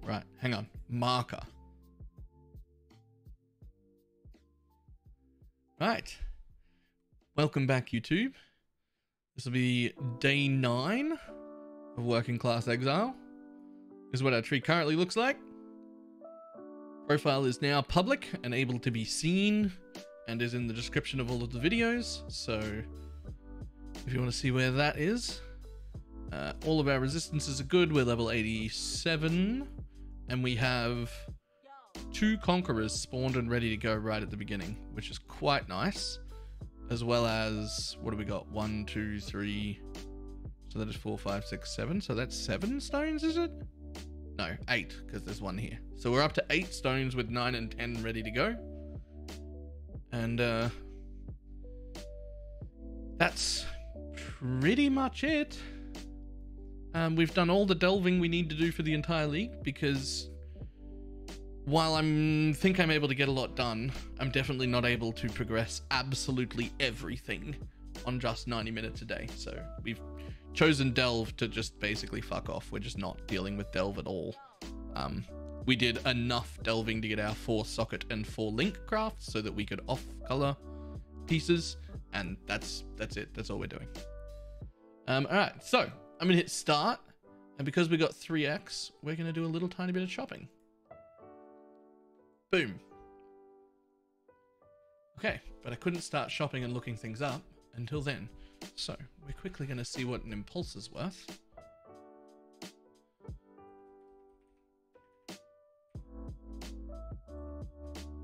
Right, hang on. Marker. Right. Welcome back, YouTube. This will be day 9 of Working Class Exile. This is what our tree currently looks like. Profile is now public and able to be seen and is in the description of all of the videos. So if you want to see where that is, all of our resistances are good. We're level 87 and we have 2 conquerors spawned and ready to go right at the beginning, which is quite nice. As well as, what do we got? 1, 2, 3. So that is 4, 5, 6, 7. So that's 7 stones, is it? No, 8, because there's 1 here. So we're up to 8 stones with 9 and 10 ready to go. And that's pretty much it. We've done all the delving we need to do for the entire league, because while think I'm able to get a lot done, I'm definitely not able to progress absolutely everything on just 90 minutes a day. So we've chosen delve to just basically fuck off. We're just not dealing with delve at all. We did enough delving to get our 4 socket and 4 link crafts so that we could off color pieces, and that's it. That's all we're doing. All right, so I'm gonna hit start, and because we got 3x, we're gonna do a little tiny bit of shopping. Boom. Okay, but I couldn't start shopping and looking things up until then. So we're quickly going to see what an impulse is worth.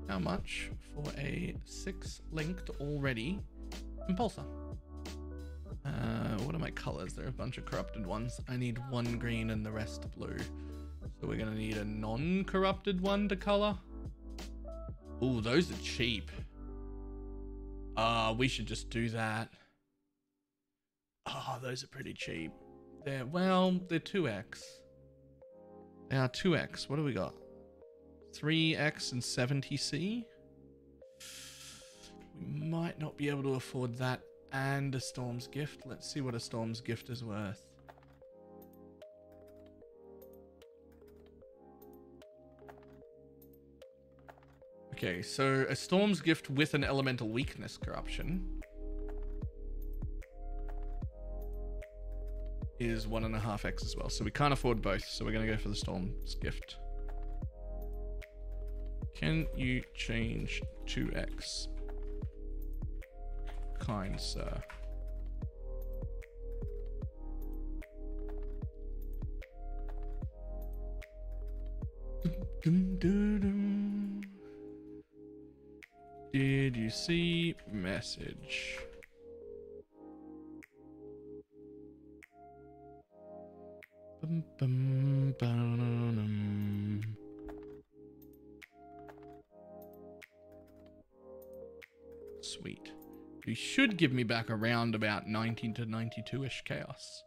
How much for a 6-linked already impulsor? What are my colors? There are a bunch of corrupted ones. I need 1 green and the rest blue. So we're going to need a non-corrupted one to color. Ooh, those are cheap. We should just do that. Oh, those are pretty cheap. They're 2x. They are 2x. What do we got? 3x and 70c. We might not be able to afford that and a Storm's Gift. Let's see what a Storm's Gift is worth. Okay, so a Storm's Gift with an Elemental Weakness corruption is 1.5x as well. So we can't afford both, so we're going to go for the Storm's Gift. Can you change 2x? Kind sir. Dum, dum, dum. Did you see message? Bum, bum, ba-dum. Sweet. You should give me back around about 19 to 92-ish chaos.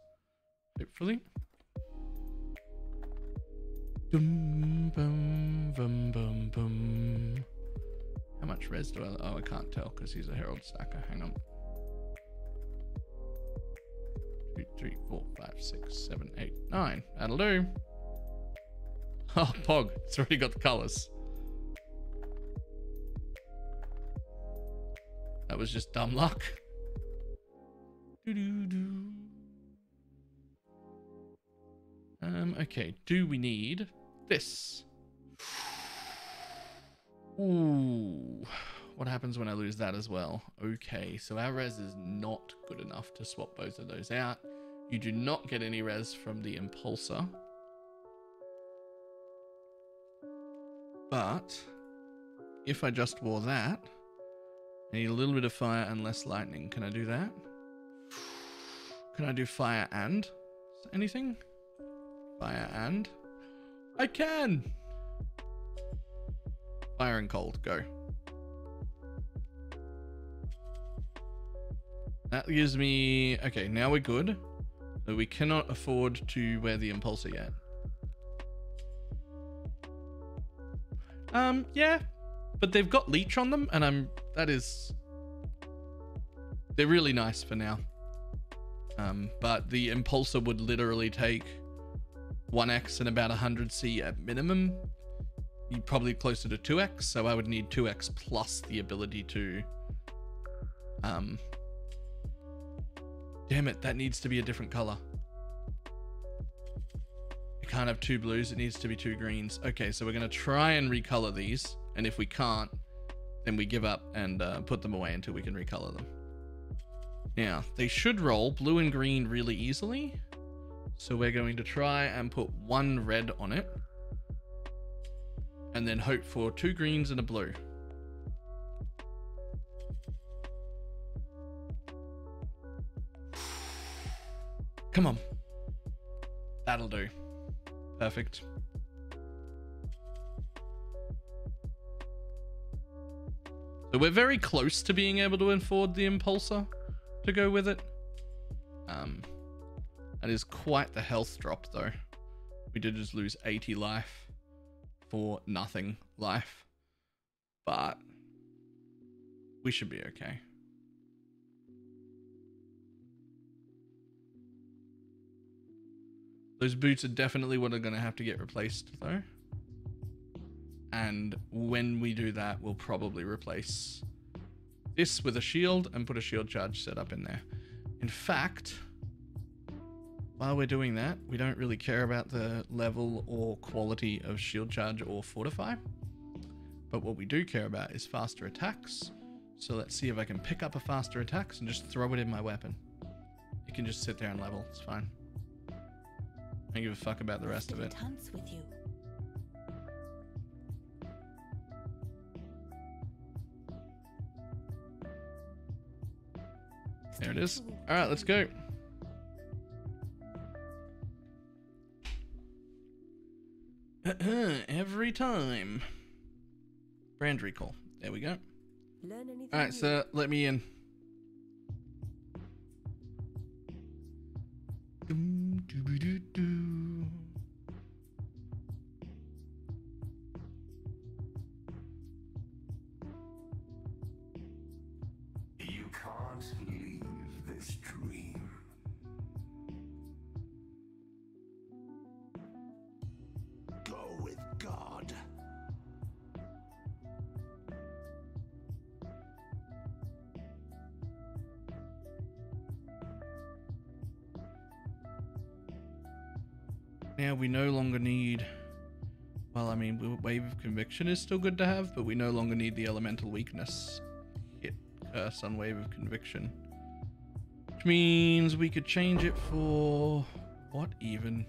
Hopefully. Dum, bum, bum, bum, bum. How much res do I... Oh, I can't tell because he's a Herald Stacker. Hang on. 2, 3, 4, 5, 6, 7, 8, 9. That'll do. Oh, Pog. It's already got the colors. That was just dumb luck. Doo-doo-doo. Okay. Do we need this? Ooh, what happens when I lose that as well? Okay, so our res is not good enough to swap both of those out. You do not get any res from the impulsor. But if I just wore that, I need a little bit of fire and less lightning. Can I do that? Can I do fire and anything? Fire and? I can! Fire and cold, go. That gives me... Okay, now we're good. But we cannot afford to wear the impulsor yet. Yeah. But they've got leech on them, and they're really nice for now. But the impulsor would literally take 1x and about 100C at minimum. You're probably closer to 2x, so I would need 2x plus the ability to... Damn it, that needs to be a different color. You can't have 2 blues, it needs to be 2 greens. Okay, so we're going to try and recolor these, and if we can't, then we give up and put them away until we can recolor them. Now, they should roll blue and green really easily, so we're going to try and put 1 red on it, and then hope for 2 greens and a blue. Come on. That'll do. Perfect. So we're very close to being able to afford the Impulsor to go with it. That is quite the health drop though. We did just lose 80 life for nothing life. But we should be okay. Those boots are definitely what are going to have to get replaced though. And when we do that, we'll probably replace this with a shield and put a shield charge setup in there. In fact, while we're doing that, we don't really care about the level or quality of shield charge or fortify. But what we do care about is faster attacks. So let's see if I can pick up a faster attacks and just throw it in my weapon. It can just sit there and level, it's fine. I don't give a fuck about the rest of it. With you. There it is. All right, let's go. Every time. Brand recall. There we go. All right, so let me in. You can't leave this dream. Go with God. Now we no longer need, well, I mean, Wave of Conviction is still good to have, but we no longer need the Elemental Weakness hit curse on Wave of Conviction. Which means we could change it for, what even?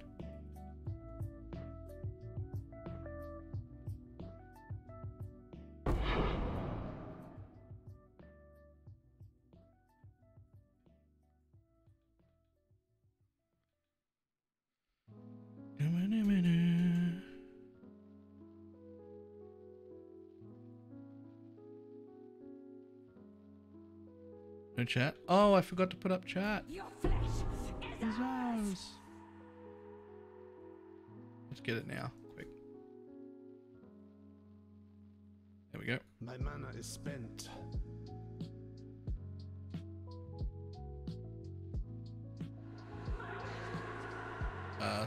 No chat. Oh, I forgot to put up chat. Your flesh is ours. Let's get it now, quick. There we go. My mana is spent.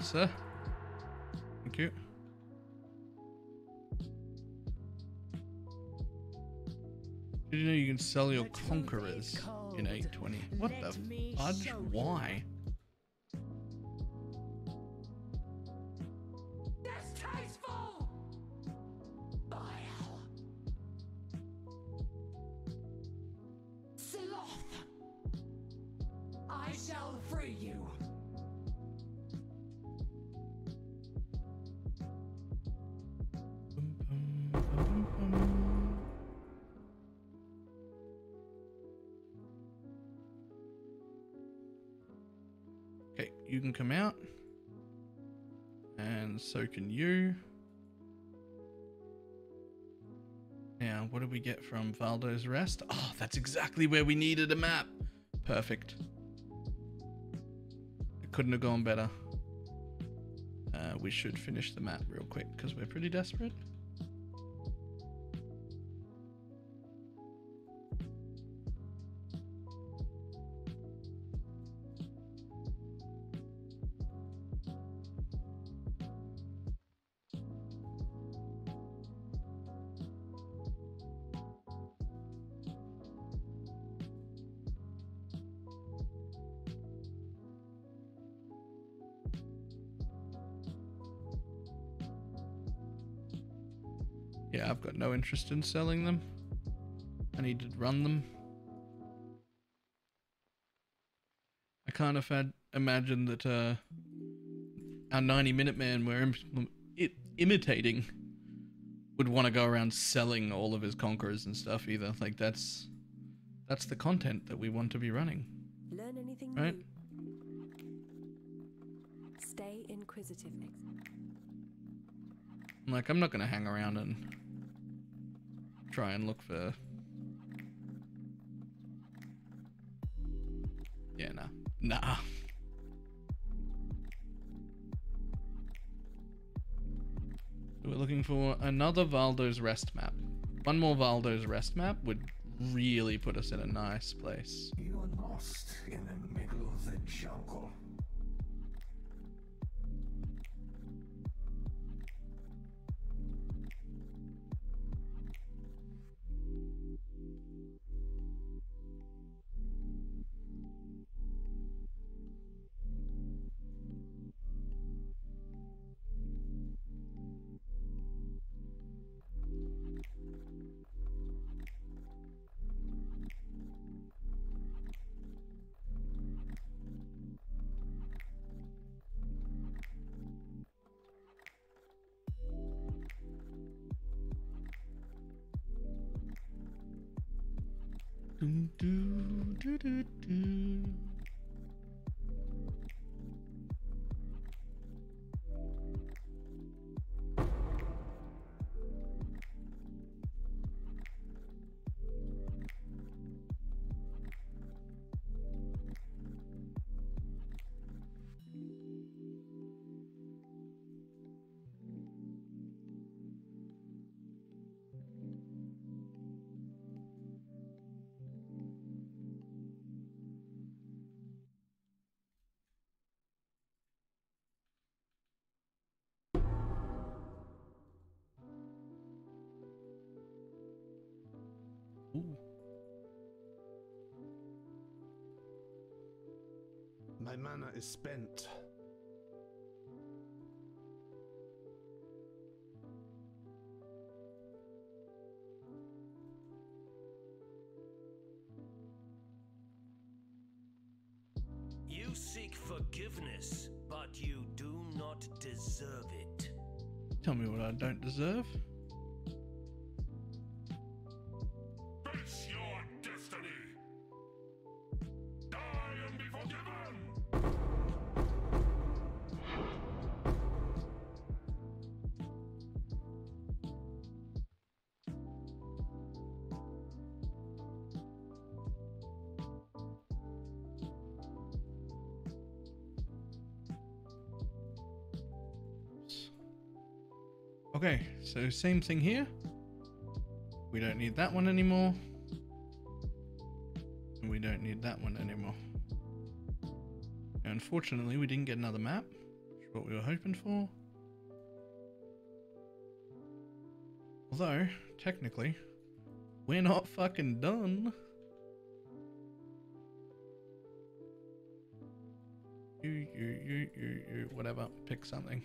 Sir. Thank you. Did you know you can sell your conquerors in 820? What the fudge? Why? Distasteful! Vile! Sloth! I shall free you. Okay, you can come out. And so can you. Now, what did we get from Valdo's Rest? Oh, that's exactly where we needed a map. Perfect. It couldn't have gone better. We should finish the map real quick because we're pretty desperate. Yeah, I've got no interest in selling them. I need to run them. I kind of had imagined that our 90-minute man we're imitating would want to go around selling all of his conquerors and stuff either. Like that's the content that we want to be running. Learn anything right? new. Stay inquisitive. Like, I'm not going to hang around and try and look for... Yeah, nah. Nah. So we're looking for another Valdo's Rest map. One more Valdo's Rest map would really put us in a nice place. You are lost in the middle of the jungle. Doo, doo, doo, doo, doo. Ooh. My mana is spent. You seek forgiveness, but you do not deserve it. Tell me what I don't deserve. Face your destiny. Die and be forgiven. Okay, so same thing here. We don't need that one anymore. And we don't need that one anymore. Unfortunately, we didn't get another map, which is what we were hoping for. Although, technically, we're not fucking done. You, whatever, pick something.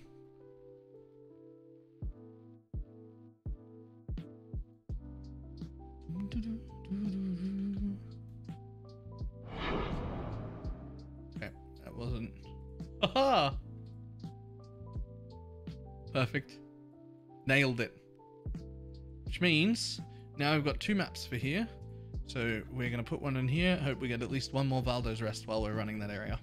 Okay, that wasn't... Haha! Perfect. Nailed it. Which means, now we've got two maps for here. So we're going to put one in here. Hope we get at least one more Valdo's Rest while we're running that area.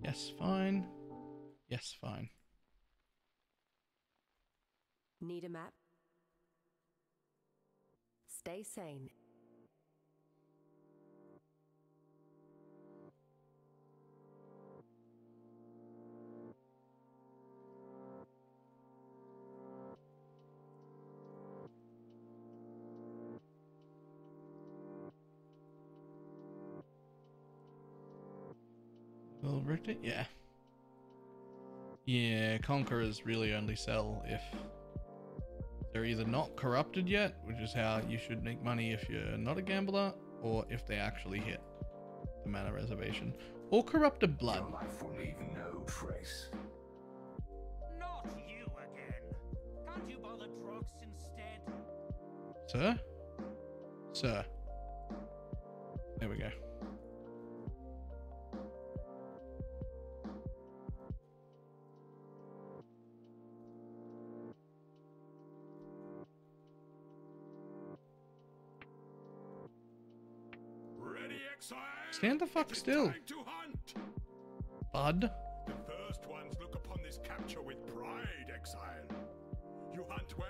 Yes, fine. Yes, fine. Need a map? Stay sane. Well, Richter, yeah. Yeah, conquerors really only sell if they're either not corrupted yet, which is how you should make money if you're not a gambler, or if they actually hit the mana reservation, or corrupted blood. Your life will leave no trace. Not you again. Can't you bother drugs instead? Sir? Sir. There we go. Ready, exile? Stand the fuck It is still. time to hunt. Bud. The first ones look upon this capture with pride, exile. You hunt well.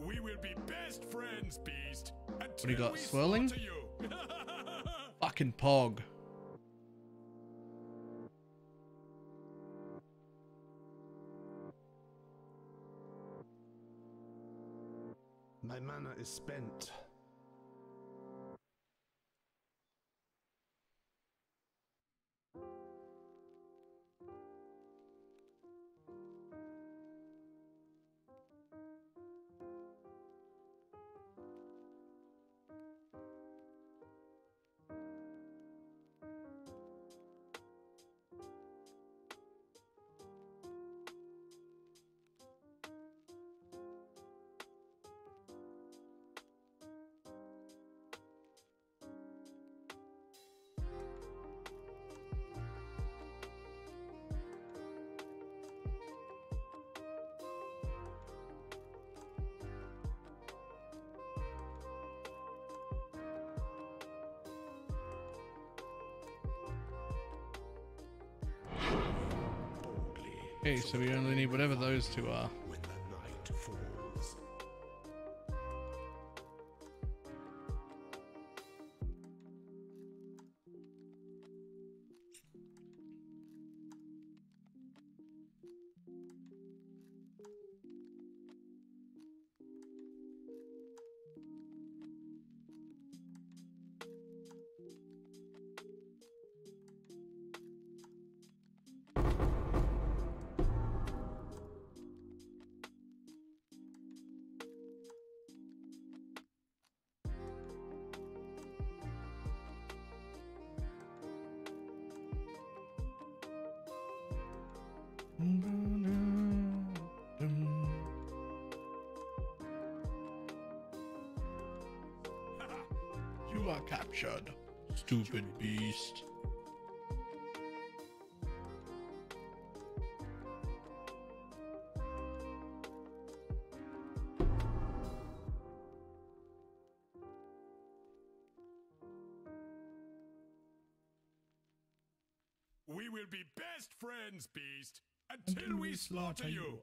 We will be best friends, Beast. do you got, we swirling? slaughter you. Fucking pog. My mana is spent. Okay, so we only need whatever those two are. When the night falls. You are captured, stupid beast. We will be best friends, Beast, until we slaughter you.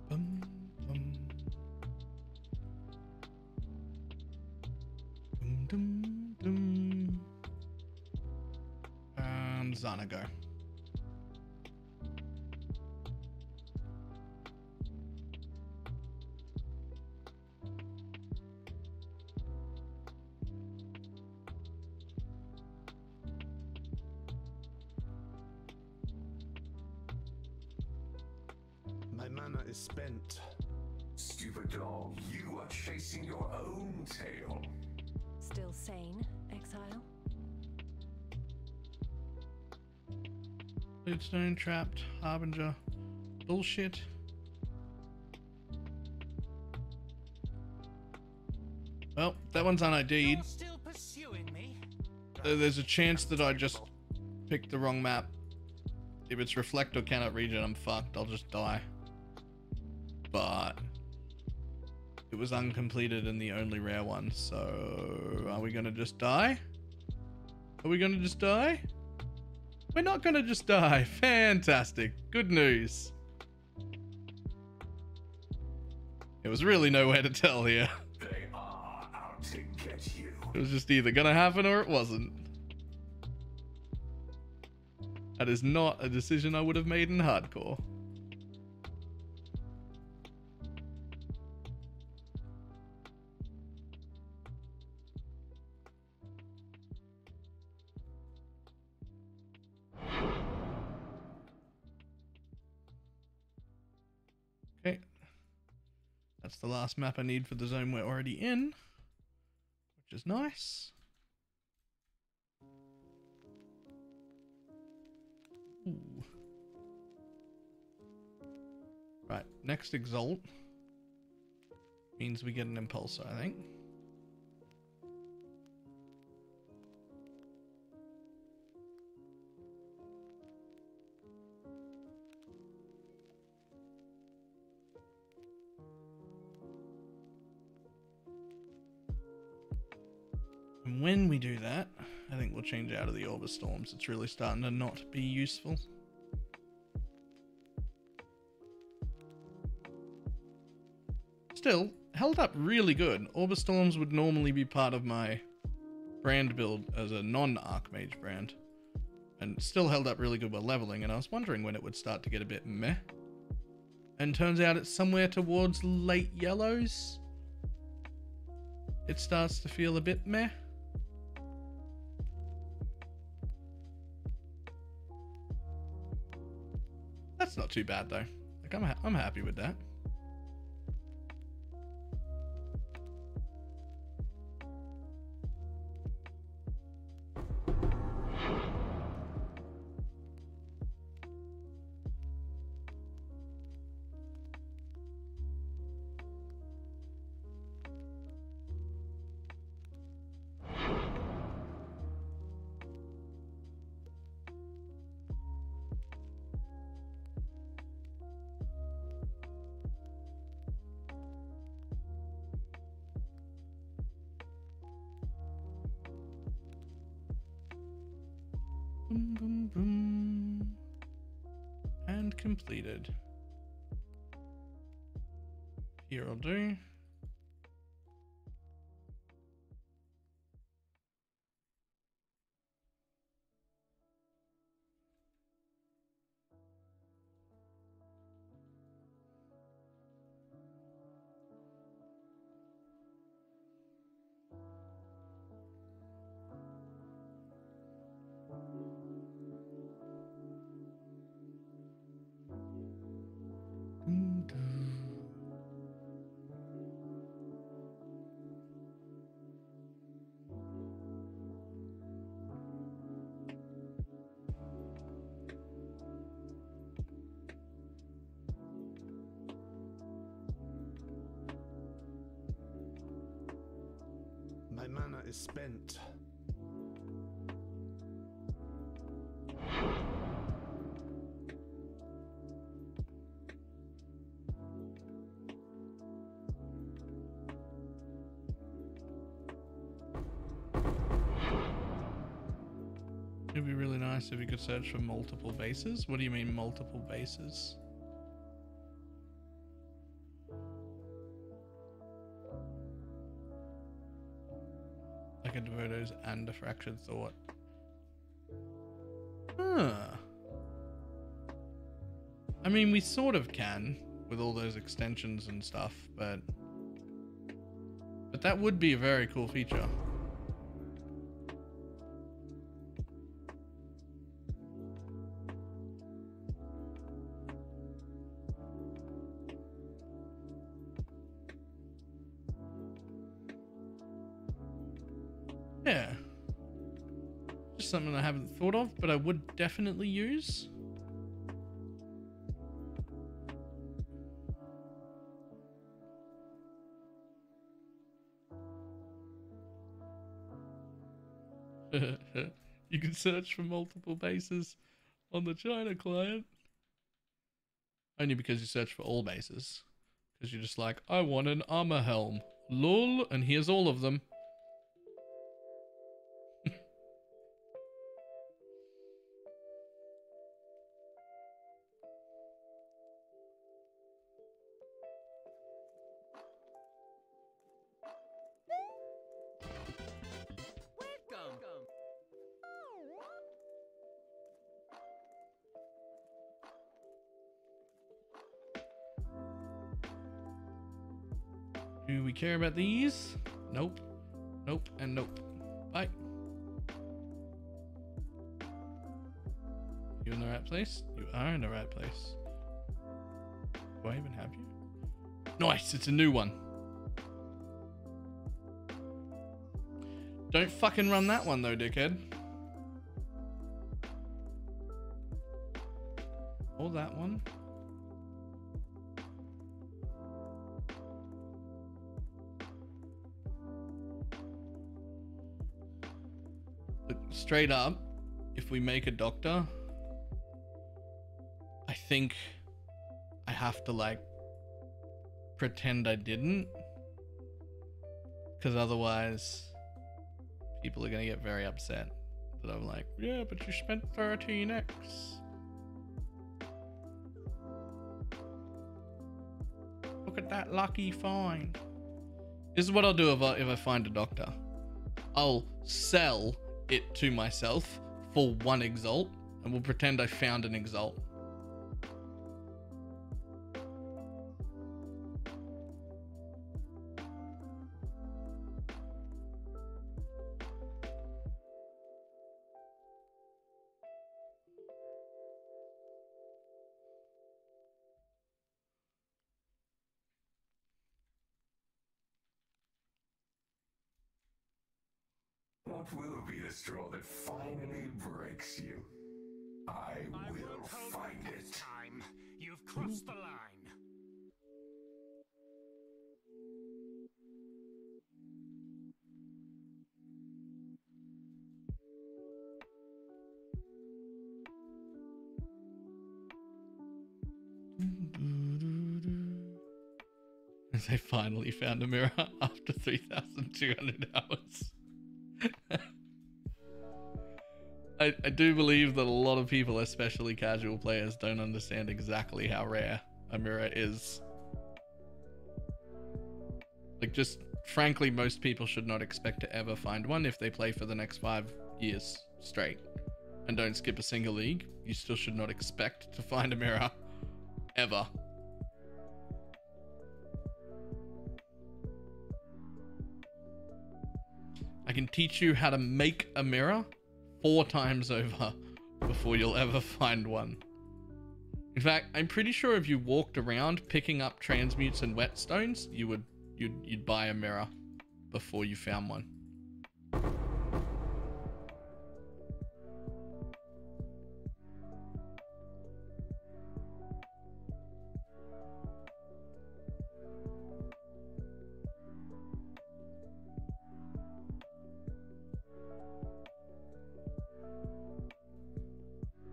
Bum, bum. Dum, dum, dum. And Xanago. My mana is spent. Stupid dog, you are chasing your own tail. Still sane, exile? Leadstone, trapped, harbinger. Bullshit. Well, that one's unID'd. You're still pursuing me? There's a chance that I just picked the wrong map. If it's reflect or cannot read it, I'm fucked. I'll just die. But it was uncompleted and the only rare one. So are we gonna just die? Are we gonna just die? We're not gonna just die. Fantastic. Good news. It was really nowhere to tell here. They are out to get you. It was just either gonna happen or it wasn't. That is not a decision I would have made in hardcore. Okay. That's the last map I need for the zone we're already in, which is nice. Ooh. Right, next Exalt means we get an Impulsor, I think. And when we do that, I think we'll change out of the Orb of Storms. It's really starting to not be useful. Still, held up really good. Orb of Storms would normally be part of my brand build as a non-Archmage brand. And still held up really good while leveling, and I was wondering when it would start to get a bit meh. And turns out it's somewhere towards late yellows. It starts to feel a bit meh. That's not too bad though. Like I'm happy with that. Boom, boom, boom. And completed. Here I'll do. My mana is spent. It'd be really nice if you could search for multiple bases. What do you mean multiple bases? Like a Devoto's and a Fractured Thought. Huh. I mean, we sort of can with all those extensions and stuff, but that would be a very cool feature. Yeah. Just something I haven't thought of, but I would definitely use. You can search for multiple bases on the China client. Only because you search for all bases. Because you're just like, I want an armor helm. Lol, and here's all of them. Do we care about these? Nope. Nope and nope. Bye. You in the right place? You are in the right place. Do I even have you? Nice, it's a new one. Don't fucking run that one though, dickhead. Or that one. Look, straight up, if we make a doctor, I think I have to like pretend I didn't, because otherwise people are gonna get very upset that I'm like, yeah, but you spent 13x. Look at that lucky find. This is what I'll do if I find a doctor. I'll sell it to myself for 1 exalt, and we'll pretend I found an exalt. What will be the straw that finally breaks you? I will find it. Time. You've crossed the line. They finally found a mirror after 3,200 hours. I do believe that a lot of people, especially casual players, don't understand exactly how rare a mirror is. Like, just frankly, most people should not expect to ever find one if they play for the next 5 years straight and don't skip a single league. You still should not expect to find a mirror ever. I can teach you how to make a mirror 4 times over before you'll ever find one. In fact, I'm pretty sure if you walked around picking up transmutes and whetstones, you'd buy a mirror before you found one.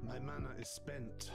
My mana is spent.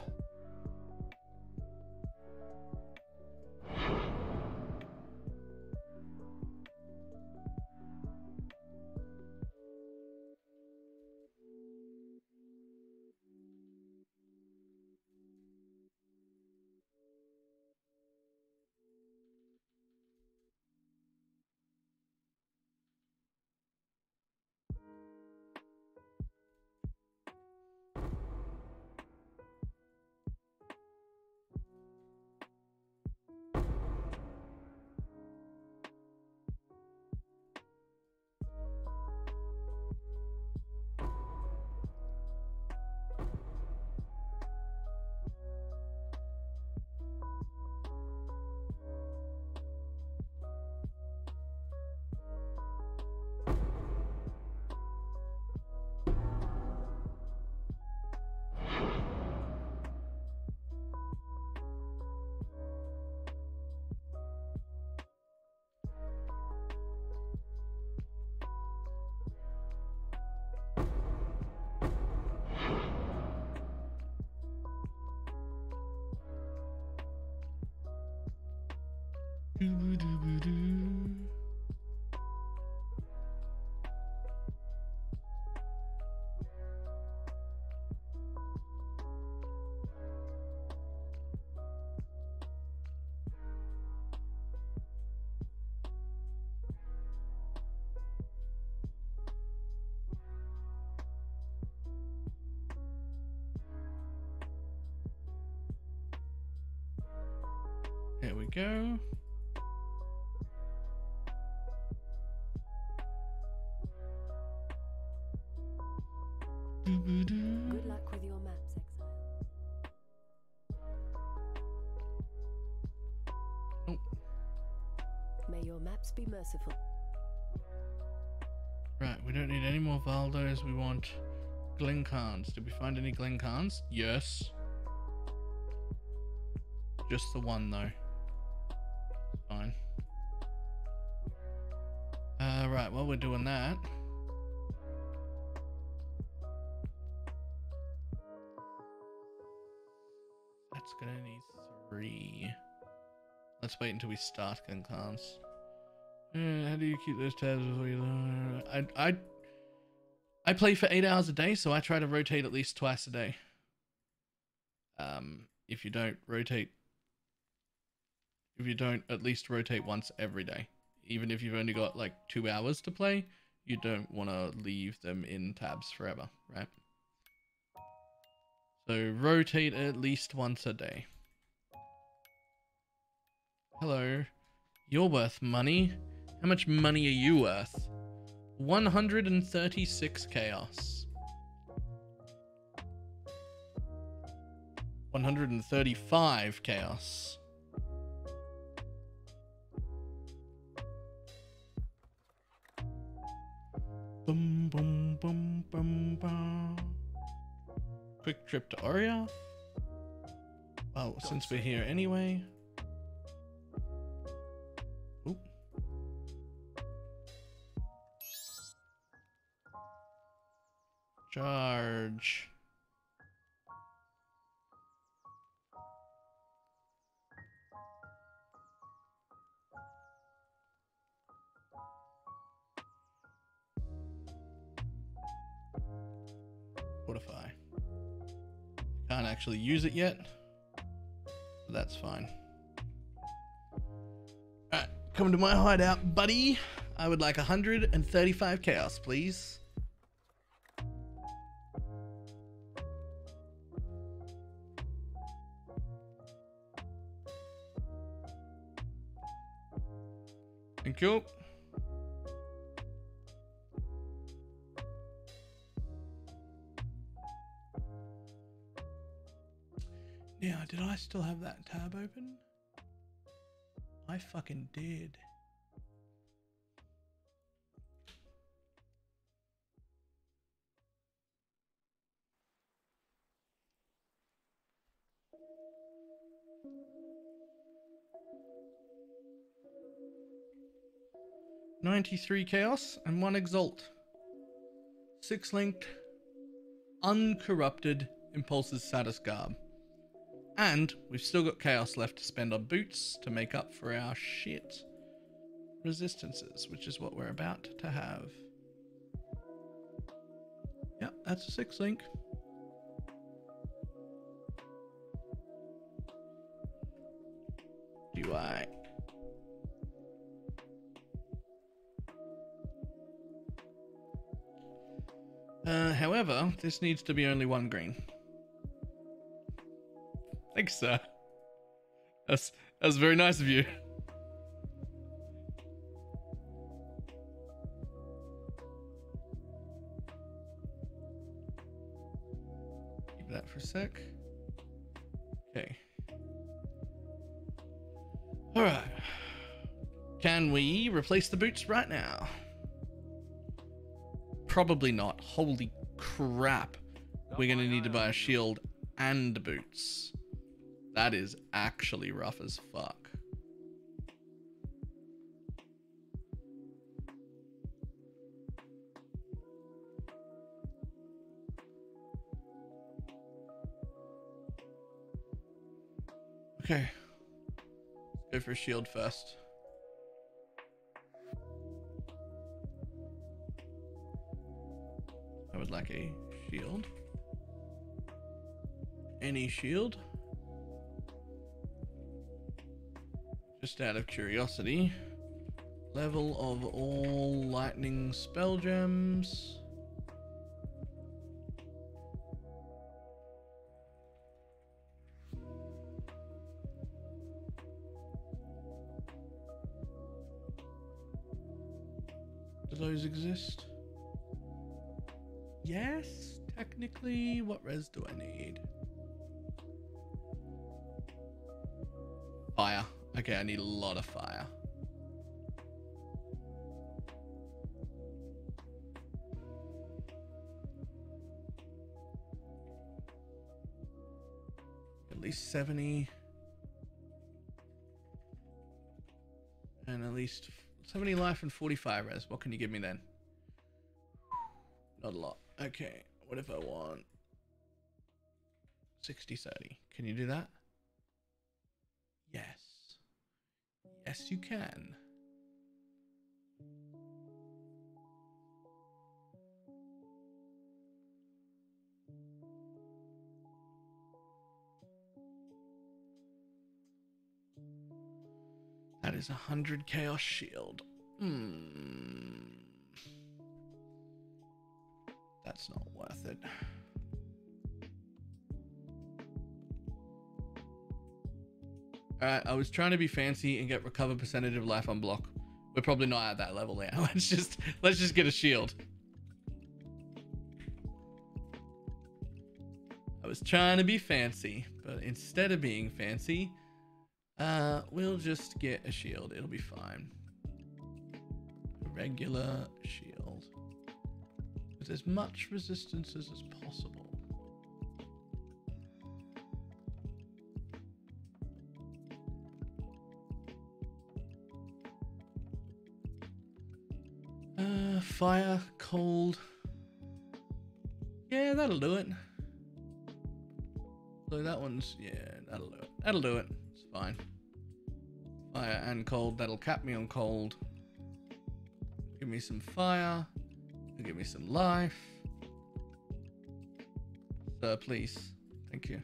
Doo-doo-doo-doo. There we go. Doo-doo-doo. Good luck with your maps, Exile. Nope. May your maps be merciful. Right, we don't need any more Valdos. We want Glencans. Did we find any Glencans? Yes. Just the one though. Fine. Right, while we're doing that. That's gonna need 3. Let's wait until we start Glencans. How do you keep those tabs before you I play for 8 hours a day, so I try to rotate at least twice a day. If you don't at least rotate once every day. Even if you've only got like 2 hours to play, you don't want to leave them in tabs forever, right? So rotate at least once a day. Hello. You're worth money. How much money are you worth? 136 chaos. 135 chaos. Boom, boom, boom, boom, boom. Quick trip to Oria. Well, since we're here anyway. Oop. Charge. Fortify. Can't actually use it yet. But that's fine. Alright, come to my hideout, buddy. I would like 135 chaos, please. Thank you. Now, did I still have that tab open? I fucking did. $93 chaos and 1 exalt. 6 linked, uncorrupted Impulse's status garb. And we've still got chaos left to spend on boots to make up for our shit resistances, which is what we're about to have. Yep, that's a 6 link. UI. However, this needs to be only 1 green. Thanks, sir. That's very nice of you. Keep that for a sec. Okay. All right. Can we replace the boots right now? Probably not. Holy crap. We're going to need to buy a shield and boots. That is actually rough as fuck. Okay. Let's go for a shield first. like a shield. Any shield? Just out of curiosity. Level of all lightning spell gems. Do those exist? Yes, technically. What res do I need? Fire. Okay, I need a lot of fire. At least 70. And at least 70 life and 45 res. What can you give me then? Not a lot. Okay, what if I want 60-30? Can you do that? Yes. Yes, you can. That is 100 chaos shield. That's not worth it. Alright, I was trying to be fancy and get recover percentage of life on block. We're probably not at that level now. Let's just get a shield. I was trying to be fancy, but instead of being fancy, we'll just get a shield. It'll be fine. A regular shield. With as much resistances as possible. Fire, cold. Yeah, that'll do it. So that one's, yeah, that'll do it. That'll do it. It's fine. Fire and cold. That'll cap me on cold. Give me some fire. Give me some life. Sir, please. Thank you.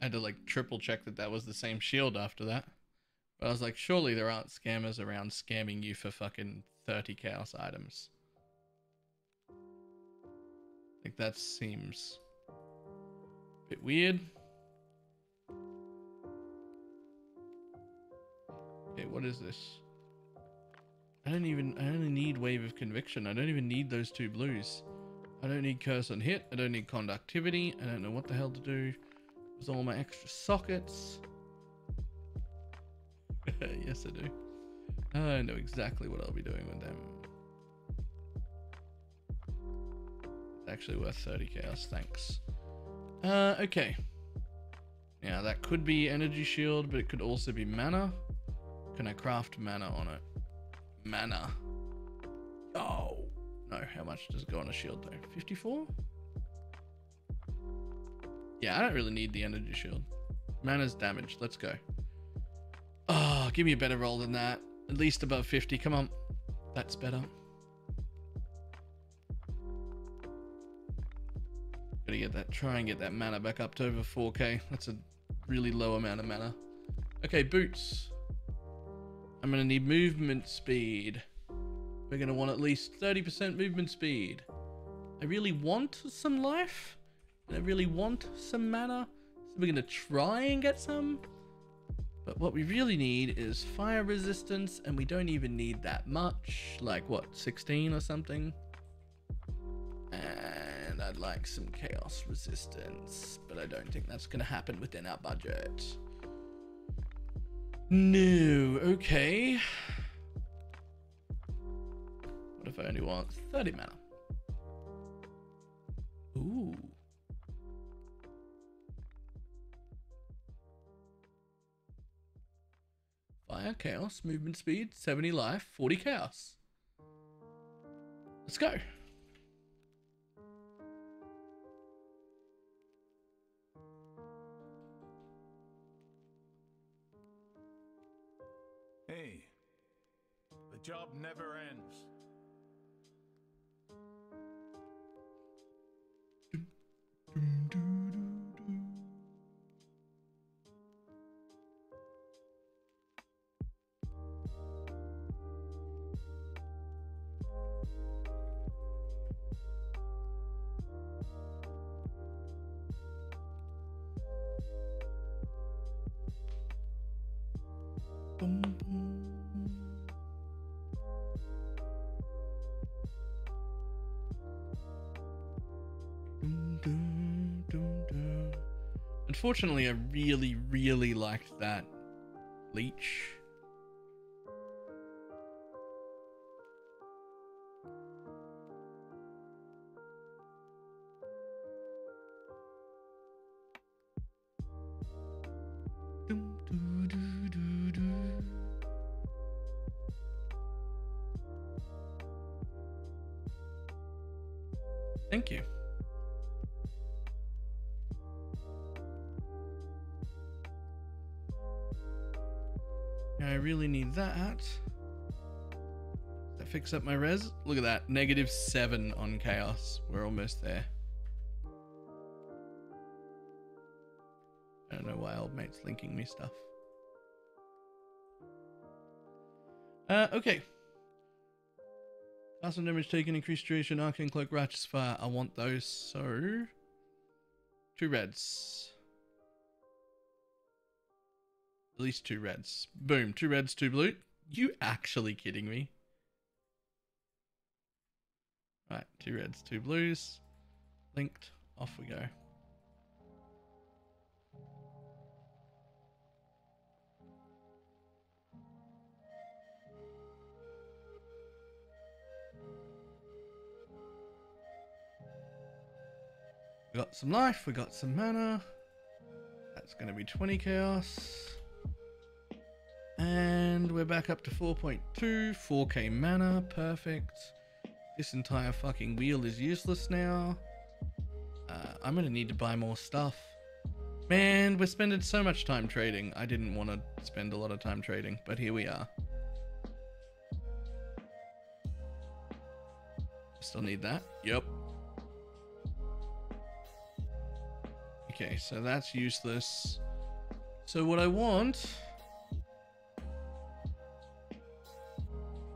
I had to like triple check that that was the same shield after that. But I was like, surely there aren't scammers around scamming you for fucking 30 chaos items. Like that seems a bit weird. Okay, what is this? I only need Wave of Conviction. I don't even need those two blues. I don't need Curse on Hit. I don't need Conductivity. I don't know what the hell to do with all my extra sockets. Yes, I do. I know exactly what I'll be doing with them. It's actually worth 30 chaos, thanks. Okay. Yeah, that could be energy shield, but it could also be mana. Can I craft mana on it? Mana. Oh. No, how much does it go on a shield though? 54? Yeah, I don't really need the energy shield. Mana's damage. Let's go. Oh, give me a better roll than that. At least above 50. Come on. That's better. Gotta get that. Try and get that mana back up to over 4k. That's a really low amount of mana. Okay, boots. I'm gonna need movement speed. We're gonna want at least 30% movement speed. I really want some life. And I really want some mana. So we're gonna try and get some. But what we really need is fire resistance, and we don't even need that much. Like what, 16 or something? And I'd like some chaos resistance, but I don't think that's gonna happen within our budget. No, okay. I only want 30 mana. Ooh. Fire, chaos, movement speed, 70 life, 40 chaos. Let's go. Hey, the job never ends. Boom, boom. Dum, dum, dum, dum. Unfortunately, I really, really liked that leech. Dum, doo, doo, doo, doo. Thank you. I really need that. Does that fix up my res? Look at that. -7 on chaos. We're almost there. I don't know why old mate's linking me stuff. Okay. Castle damage taken, increased duration, arcane cloak, righteous fire. I want those, so 2 reds. At least 2 reds. Boom, 2 reds, 2 blue. You actually kidding me? Right, 2 reds, 2 blues. Linked. Off we go. We got some life, we got some mana. That's going to be 20 chaos. And we're back up to 4.2, 4k mana, perfect. This entire fucking wheel is useless now. I'm going to need to buy more stuff. Man, we're spending so much time trading. I didn't want to spend a lot of time trading, but here we are. Still need that. Yep. Okay, so that's useless. So what I want...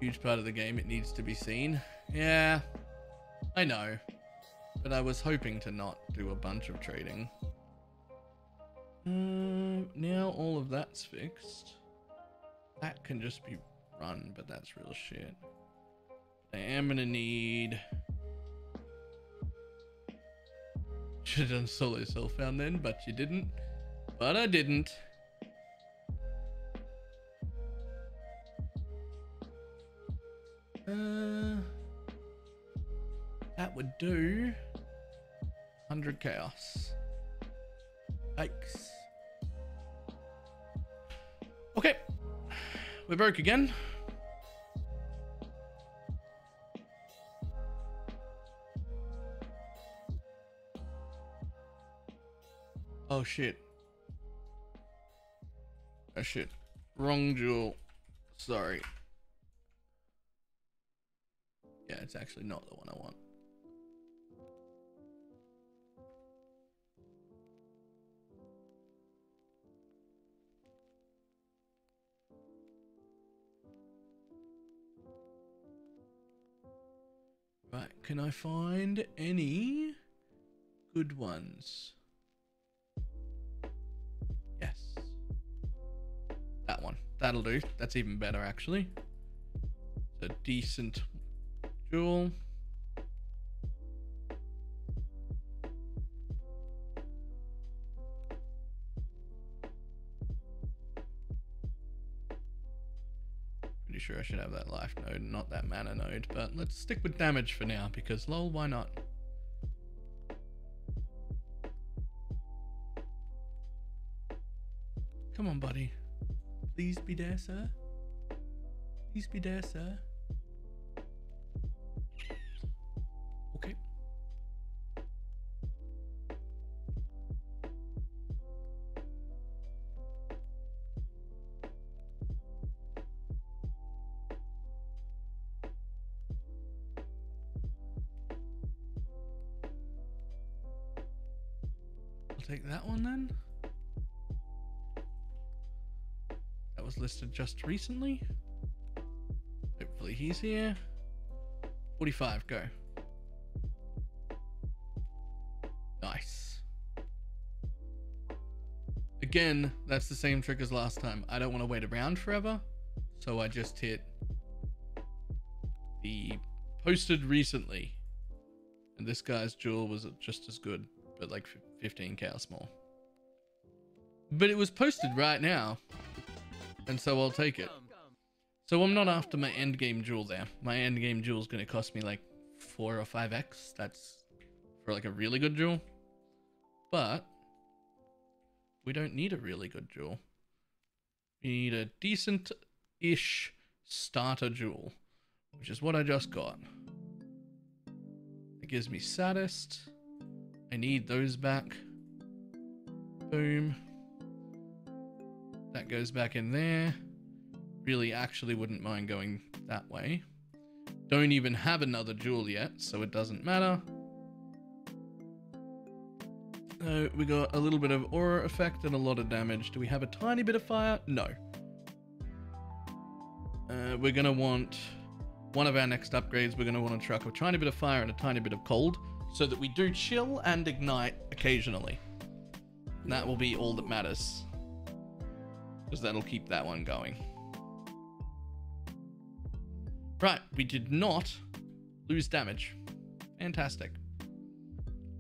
Huge part of the game, it needs to be seen. Yeah, I know. But I was hoping to not do a bunch of trading. Now all of that's fixed. That can just be run, but that's real shit. I am gonna need... Should have done solo self-found then, but you didn't. But I didn't. That would do 100 chaos. Yikes. Okay. We're broke again. Oh shit. Oh shit. Wrong jewel. Sorry. Yeah, it's actually not the one I want. Right, can I find any good ones? Yes. That one. That'll do. That's even better, actually. It's a decent jewel. Pretty sure I should have that life node, not that mana node, but let's stick with damage for now because lol, why not? Come on, buddy. Please be there, sir. Please be there, sir. Okay. I'll take that one then. That was listed just recently. Hopefully he's here. 45, go. Nice. Again, that's the same trick as last time. I don't want to wait around forever, so I just hit the posted recently. And this guy's jewel was just as good, but like 15 chaos more. But it was posted right now, and so I'll take it. So I'm not after my endgame jewel there. My endgame jewel is going to cost me like 4 or 5x. That's for like a really good jewel. But we don't need a really good jewel. We need a decent-ish starter jewel, which is what I just got. It gives me saddest. I need those back. Boom. That goes back in there. Really actually wouldn't mind going that way. Don't even have another jewel yet, so it doesn't matter. We got a little bit of aura effect and a lot of damage. Do we have a tiny bit of fire? No. We're going to want one of our next upgrades. We're going to want to truck a tiny bit of fire and a tiny bit of cold so that we do chill and ignite occasionally. And that will be all that matters, because that'll keep that one going. Right, we did not lose damage. Fantastic.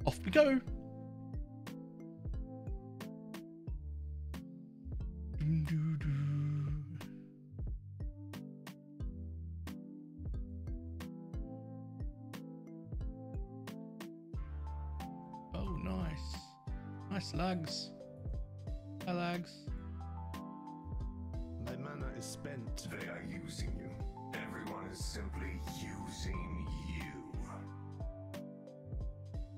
Off we go. Oh, nice. Nice lags. Hi, lags. My mana is spent. They are using you. Everyone is simply using you.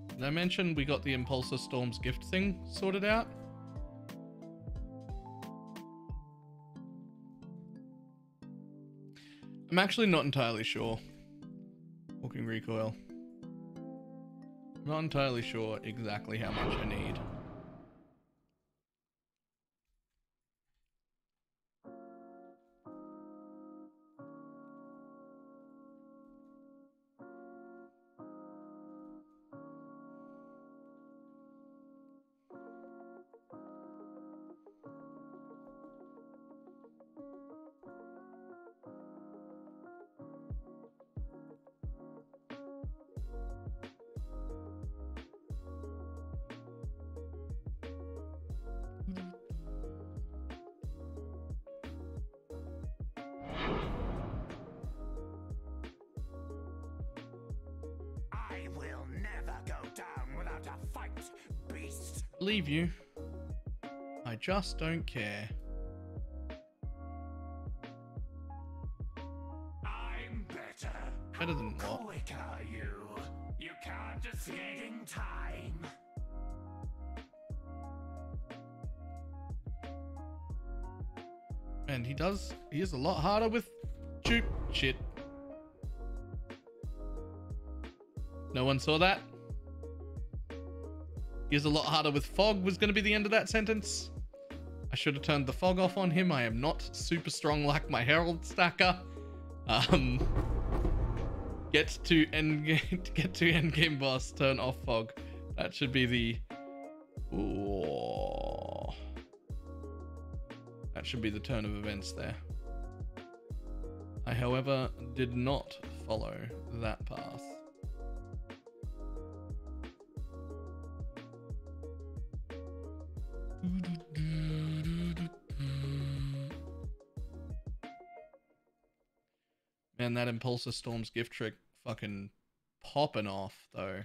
Did I mention we got the Impulsor Storms gift thing sorted out? I'm actually not entirely sure. Walking recoil. Not entirely sure exactly how much I need. I will never go down without a fight, beast. Believe you. I just don't care. I'm better. Better than what? Quicker, you. You can't defeat in time. And he is a lot harder with shit. No one saw that? He is a lot harder with fog was going to be the end of that sentence. I should have turned the fog off on him. I am not super strong like my Herald stacker. Get to endgame boss, turn off fog. That should be the... Ooh. That should be the turn of events there. I, however, did not follow that path. Man, that Impulsor Storm's gift trick fucking popping off, though.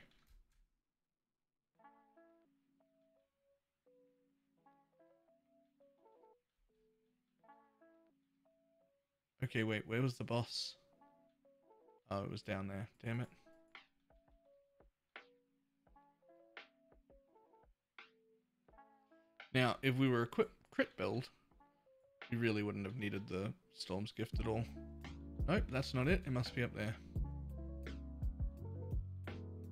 Okay, wait, where was the boss? Oh, it was down there. Damn it. Now, if we were a crit build, we really wouldn't have needed the Storm's Gift at all. Nope, that's not it. It must be up there.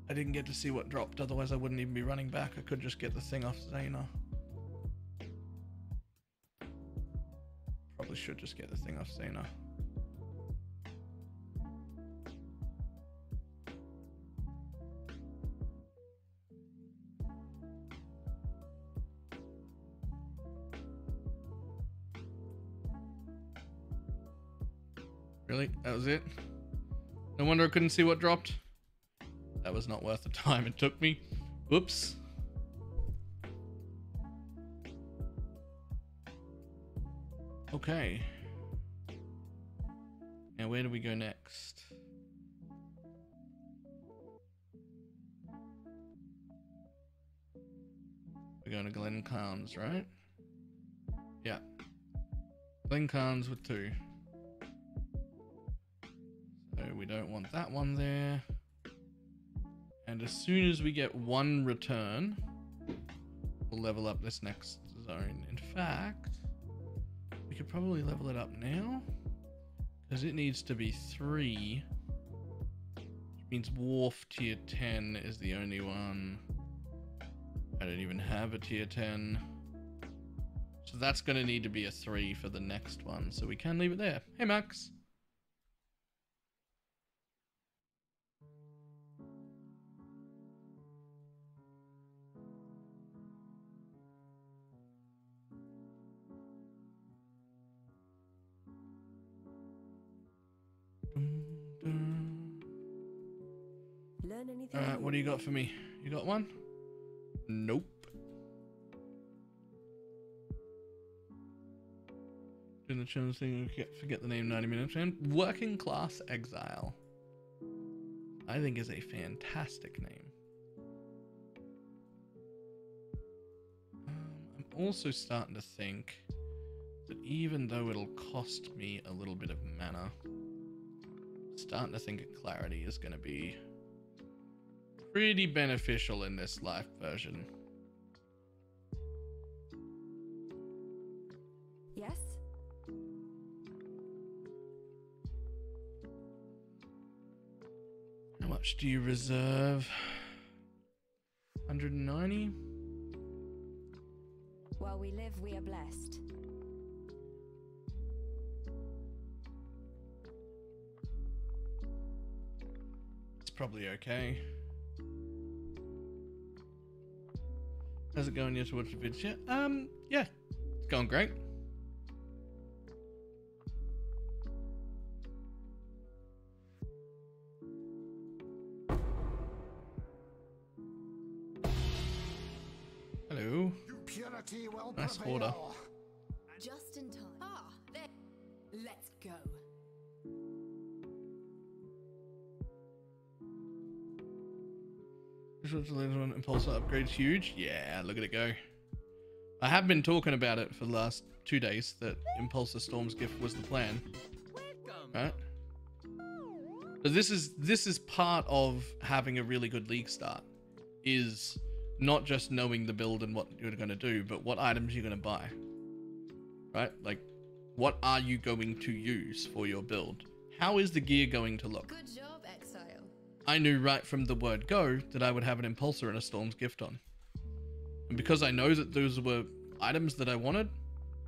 I didn't get to see what dropped, otherwise I wouldn't even be running back. I could just get the thing off Zayna. Probably should just get the thing off Zayna. Really? That was it? No wonder I couldn't see what dropped. That was not worth the time it took me. Whoops. Okay. Now where do we go next? We're going to Glen Carnes, right? Yeah. Glen Carnes with 2. So we don't want that one there. And as soon as we get 1 return, we'll level up this next zone. In fact, we could probably level it up now, because it needs to be 3. Which means Wharf tier 10 is the only one. I don't even have a tier 10. So that's going to need to be a 3 for the next one. So we can leave it there. Hey, Max. Learn anything? Alright, what do you got for me? You got one? Nope. Doing the challenge thing, forget the name 90 minutes, man. Working Class Exile. I think is a fantastic name. I'm also starting to think that even though it'll cost me a little bit of mana, I'm starting to think that Clarity is going to be pretty beneficial in this life version. Yes? How much do you reserve? 190? While we live, we are blessed. It's probably okay. How's it going? Yes, watch the vids yet? Yeah, it's going great. Hello. Purity will Nice prevail. order. Just in time. Ah, there. Let's go. Impulsor upgrade's huge. Yeah, look at it go. I have been talking about it for the last 2 days that Impulsor Storm's gift was the plan. Right? So this is part of having a really good league start. Is not just knowing the build and what you're going to do, but what items you're going to buy. Right? Like, what are you going to use for your build? How is the gear going to look? Good job, Exile. I knew right from the word go that I would have an Impulsor and a Storm's Gift on. And because I know that those were items that I wanted,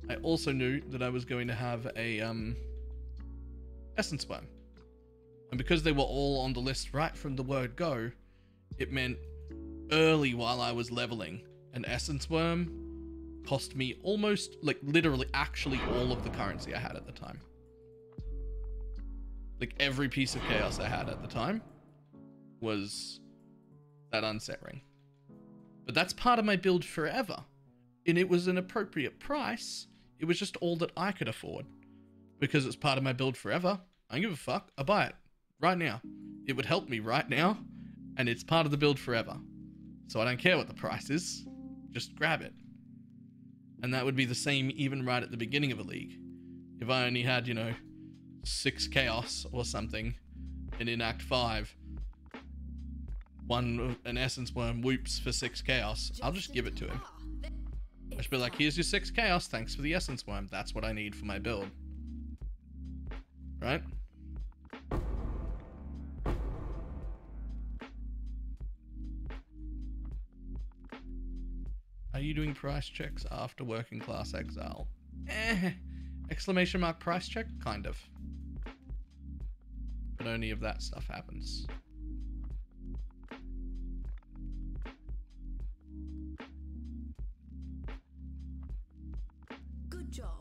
I also knew that I was going to have a Essence Worm. And because they were all on the list right from the word go, it meant early while I was leveling, an Essence Worm cost me almost, like literally actually all of the currency I had at the time. Like every piece of chaos I had at the time was that unset ring. But that's part of my build forever. And it was an appropriate price. It was just all that I could afford. Because it's part of my build forever, I don't give a fuck. I'll buy it right now. It would help me right now, and it's part of the build forever. So I don't care what the price is. Just grab it. And that would be the same even right at the beginning of a league. If I only had, you know, 6 chaos or something, and in Act 5, an essence worm whoops for 6 chaos, I'll just give it to him. I should be like, here's your 6 chaos, thanks for the essence worm. That's what I need for my build. Right? Are you doing price checks after Working Class Exile? Exclamation mark price check? Kind of. But only if that stuff happens. Good job.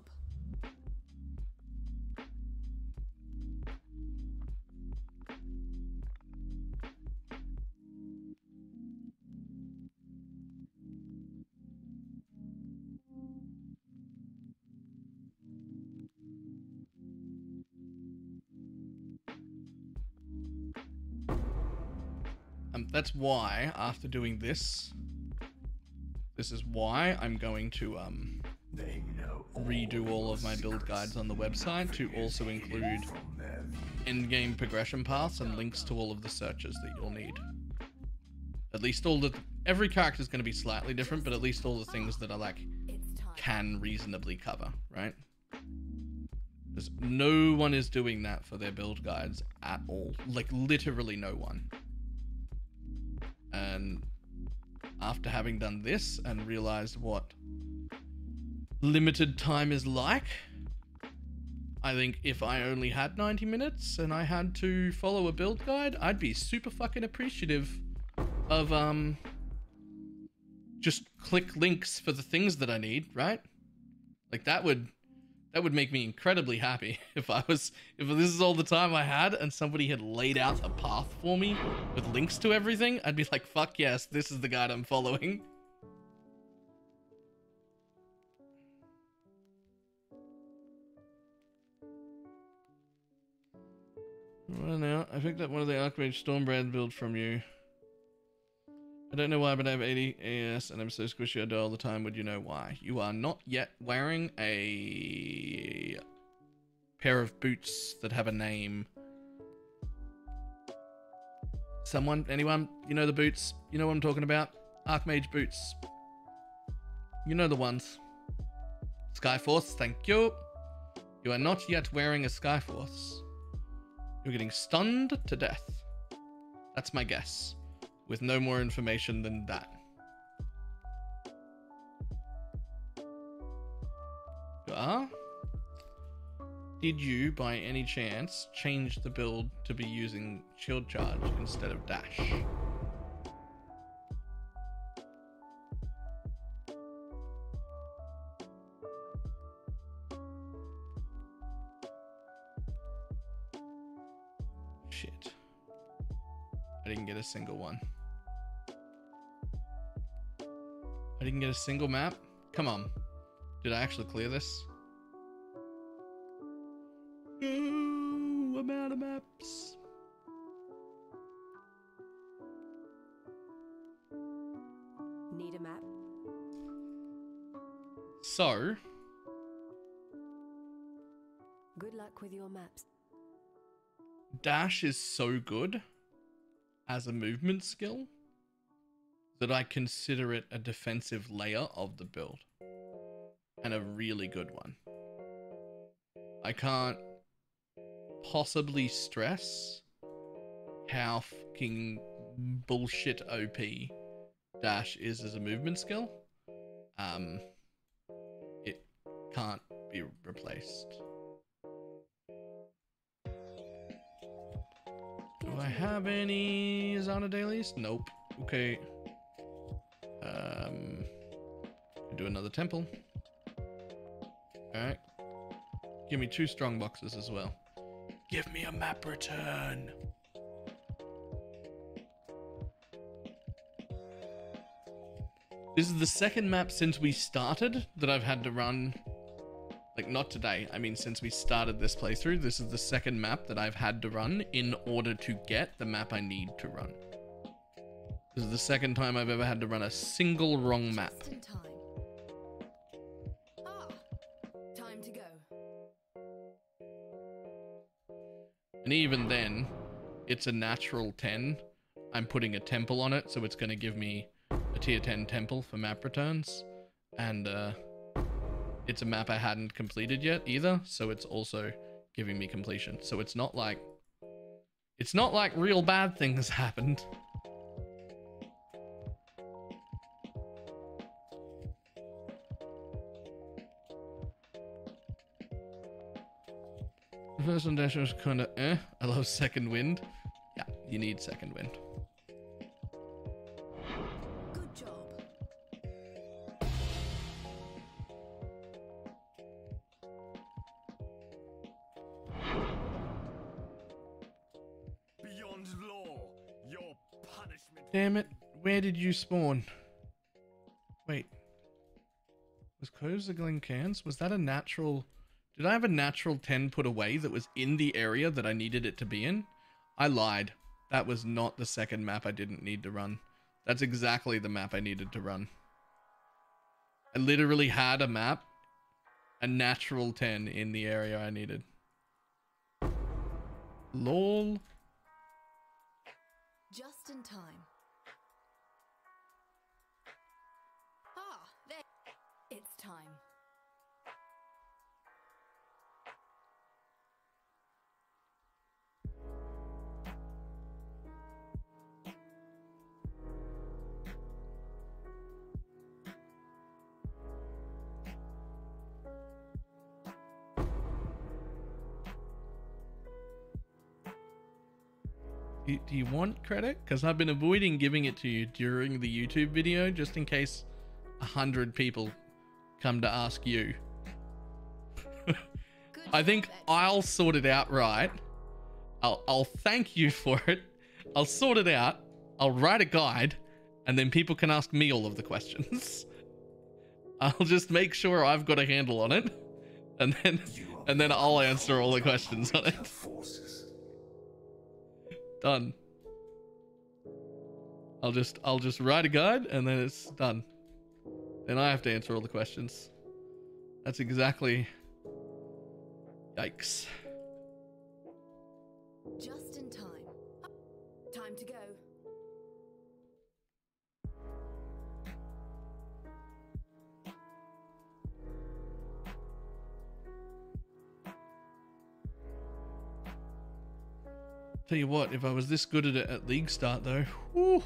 That's why, after doing this is why I'm going to redo all of my build guides on the website to also include endgame progression paths and links to all of the searches that you'll need. At least every character is going to be slightly different, but at least all the things that I like can reasonably cover, right? Because no one is doing that for their build guides at all. Like, literally no one. And after having done this and realized what limited time is like, I think if I only had 90 minutes and I had to follow a build guide, I'd be super fucking appreciative of just click links for the things that I need, right? Like that would make me incredibly happy if this is all the time I had and somebody had laid out a path for me with links to everything. I'd be like, fuck yes, this is the guide I'm following. Well, now I picked up one of the Archmage Stormbrand build from you. I don't know why, but I have 80 AS and I'm so squishy I die all the time. Would you know why? You are not yet wearing a pair of boots that have a name. Someone? Anyone? You know the boots? You know what I'm talking about? Archmage boots. You know the ones. Skyforce, thank you. You are not yet wearing a Skyforce. You're getting stunned to death. That's my guess. With no more information than that. You are? Did you, by any chance, change the build to be using shield charge instead of dash? Shit. I didn't get a single one. I didn't get a single map? Come on. Did I actually clear this? No, I'm out of maps. Need a map? So. Good luck with your maps. Dash is so good as a movement skill that I consider it a defensive layer of the build. And a really good one. I can't possibly stress how fucking bullshit OP dash is as a movement skill. It can't be replaced. Do I have any Zana dailies? Nope. Okay. Do another temple. Alright. Give me 2 strong boxes as well. Give me a map return. This is the second map since we started that I've had to run Like, not today. I mean, since we started this playthrough, this is the second map that I've had to run in order to get the map I need to run. This is the second time I've ever had to run a single wrong map. Just in time. Ah, time to go. And even then, it's a natural 10. I'm putting a temple on it, so it's going to give me a tier 10 temple for map returns. And it's a map I hadn't completed yet either, so it's also giving me completion. So it's not like real bad things happened. The first one dash was kind of I love second wind. Yeah, you need second wind. Good job. Beyond law, your punishment. Damn it, where did you spawn? Wait. Was Coves the Glencans? Was that a natural... Did I have a natural 10 put away that was in the area that I needed it to be in? I lied. That was not the second map I didn't need to run. That's exactly the map I needed to run. I literally had a map, a natural 10 in the area I needed. LOL. Just in time. Ah, there. It's time. Do you want credit? Because I've been avoiding giving it to you during the YouTube video, just in case 100 people come to ask you. I think I'll sort it out right. I'll thank you for it. I'll sort it out. I'll write a guide, and then people can ask me all of the questions. I'll just make sure I've got a handle on it, and then I'll answer all the questions on it. Done. I'll just write a guide, and then it's done. Then I have to answer all the questions. That's exactly... Yikes. Just in time. Time to go. Tell you what, if I was this good at it at league start though, whoo,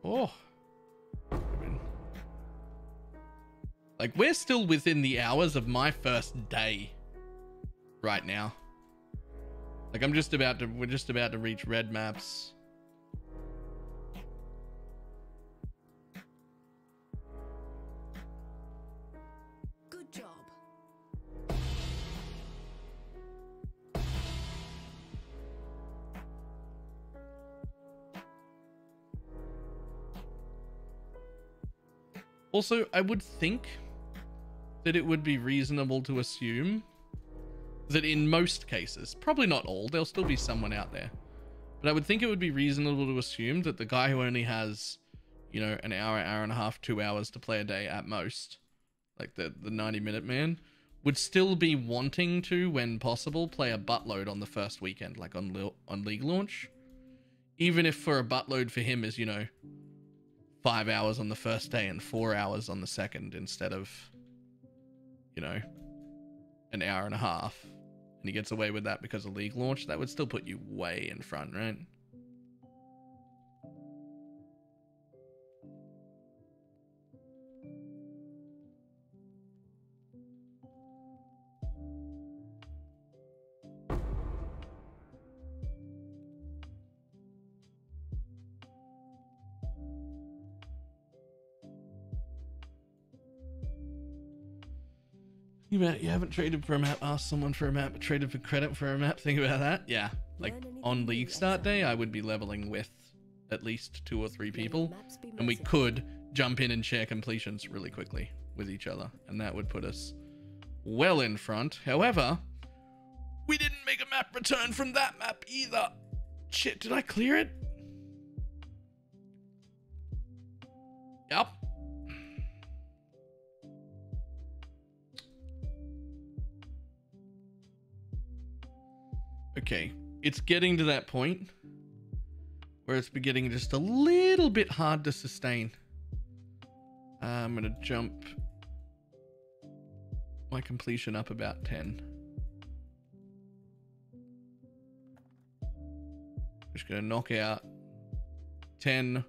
oh, I mean, like we're still within the hours of my first day right now. Like we're just about to reach red maps. Good job. Also, I would think that it would be reasonable to assume that in most cases, probably not all, there'll still be someone out there, but I would think it would be reasonable to assume that the guy who only has, you know, an hour, hour and a half, 2 hours to play a day at most, like the 90-minute man, would still be wanting to, when possible, play a buttload on the first weekend, like on League launch. Even if for a buttload for him is, you know, 5 hours on the first day and 4 hours on the second instead of, you know, an hour and a half. And he gets away with that because of League launch. That would still put you way in front, right? Think about it, you haven't traded for a map, asked someone for a map, but traded for credit for a map. Think about that. Yeah, like on League start day, I would be leveling with at least 2 or 3 people, and we could jump in and share completions really quickly with each other, and that would put us well in front. However, we didn't make a map return from that map either. Shit, did I clear it? Yep. Okay, it's getting to that point where it's getting just a little bit hard to sustain. I'm gonna jump my completion up about 10. Just gonna knock out 10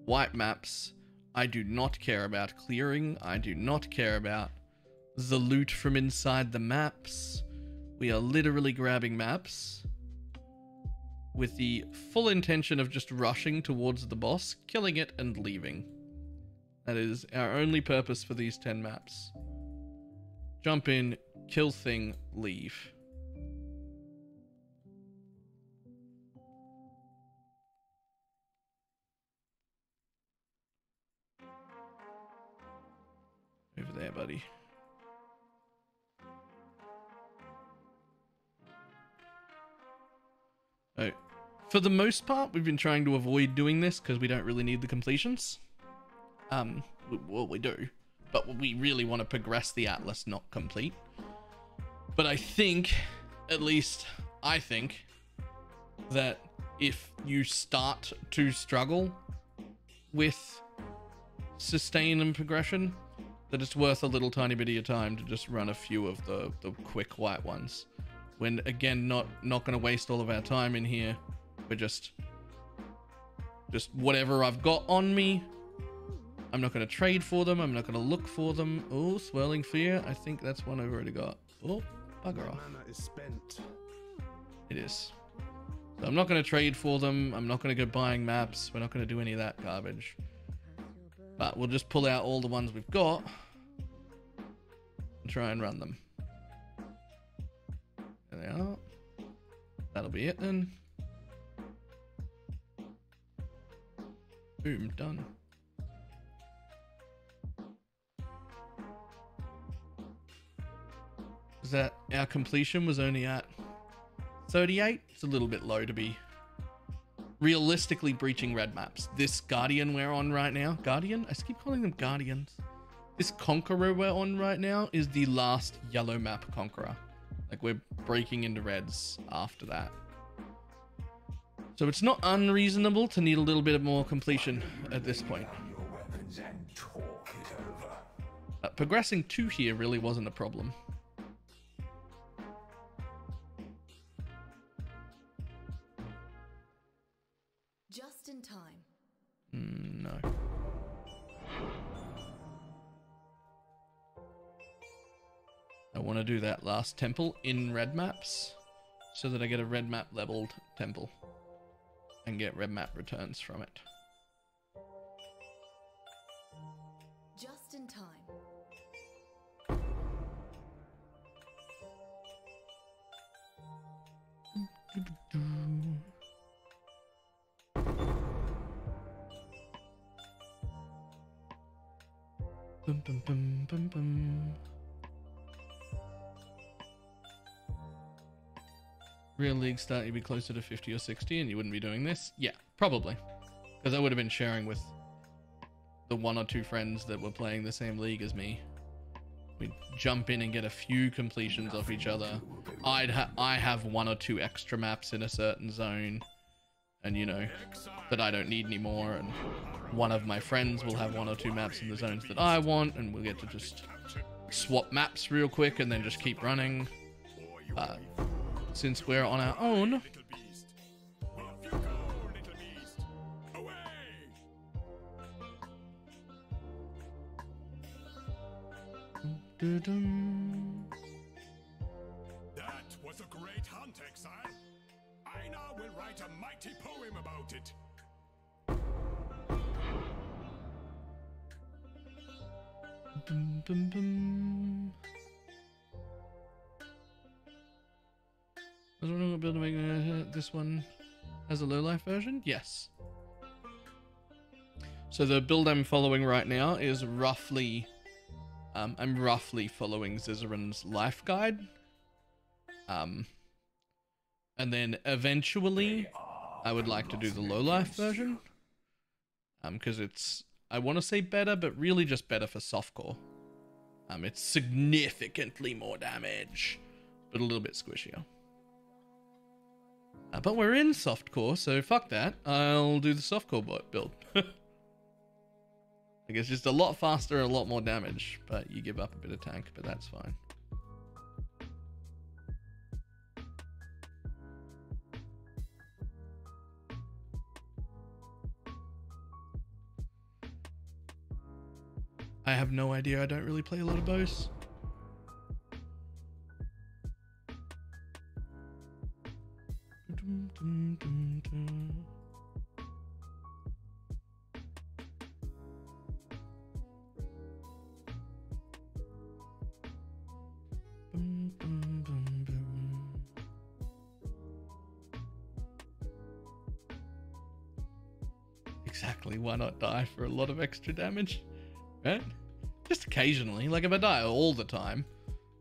white maps. I do not care about clearing. I do not care about the loot from inside the maps. We are literally grabbing maps with the full intention of just rushing towards the boss, killing it, and leaving. That is our only purpose for these 10 maps. Jump in, kill thing, leave. Over there, buddy. Oh, for the most part, we've been trying to avoid doing this because we don't really need the completions. Well, we do, but we really want to progress the Atlas, not complete. But I think, at least I think, that if you start to struggle with sustain and progression, that it's worth a little tiny bit of your time to just run a few of the quick white ones. When, again, not going to waste all of our time in here. We're just whatever I've got on me. I'm not going to trade for them. I'm not going to look for them. Oh, Swirling Fear. I think that's one I've already got. Oh, bugger off. Mana is spent. It is. So I'm not going to trade for them. I'm not going to go buying maps. We're not going to do any of that garbage. But we'll just pull out all the ones we've got and try and run them. There they are. That'll be it then. Boom, done. Is that our completion was only at 38? It's a little bit low to be realistically breaching red maps. This Guardian we're on right now, Guardian? I keep calling them Guardians. This Conqueror we're on right now is the last yellow map Conqueror. Like, we're breaking into reds after that. So it's not unreasonable to need a little bit more completion at this point. Progressing 2 here really wasn't a problem. Just in time. No. I want to do that last temple in red maps so that I get a red map leveled temple and get red map returns from it. Just in time. Bum, bum, bum, bum, bum. Real League start, you'd be closer to 50 or 60 and you wouldn't be doing this? Yeah, probably. Because I would have been sharing with the 1 or 2 friends that were playing the same league as me. We'd jump in and get a few completions off each other. I have 1 or 2 extra maps in a certain zone. And, you know, that I don't need anymore. And one of my friends will have 1 or 2 maps in the zones that I want. And we'll get to just swap maps real quick and then just keep running. Since we're on our own, that was a great hunt, Exile. I now will write a mighty poem about it. bum, bum, bum. I don't know about building this one has a low life version? Yes. So the build I'm following right now is roughly I'm roughly following Zizaran's life guide. And then eventually I would like to do the low life version. Because it's, I want to say better, but really just better for softcore. It's significantly more damage, but a little bit squishier. But we're in softcore, so fuck that. I'll do the softcore build. I guess just a lot faster and a lot more damage, but you give up a bit of tank, but that's fine. I have no idea. I don't really play a lot of bows. Exactly. Why not die for a lot of extra damage? Right? Just occasionally. Like if I die all the time,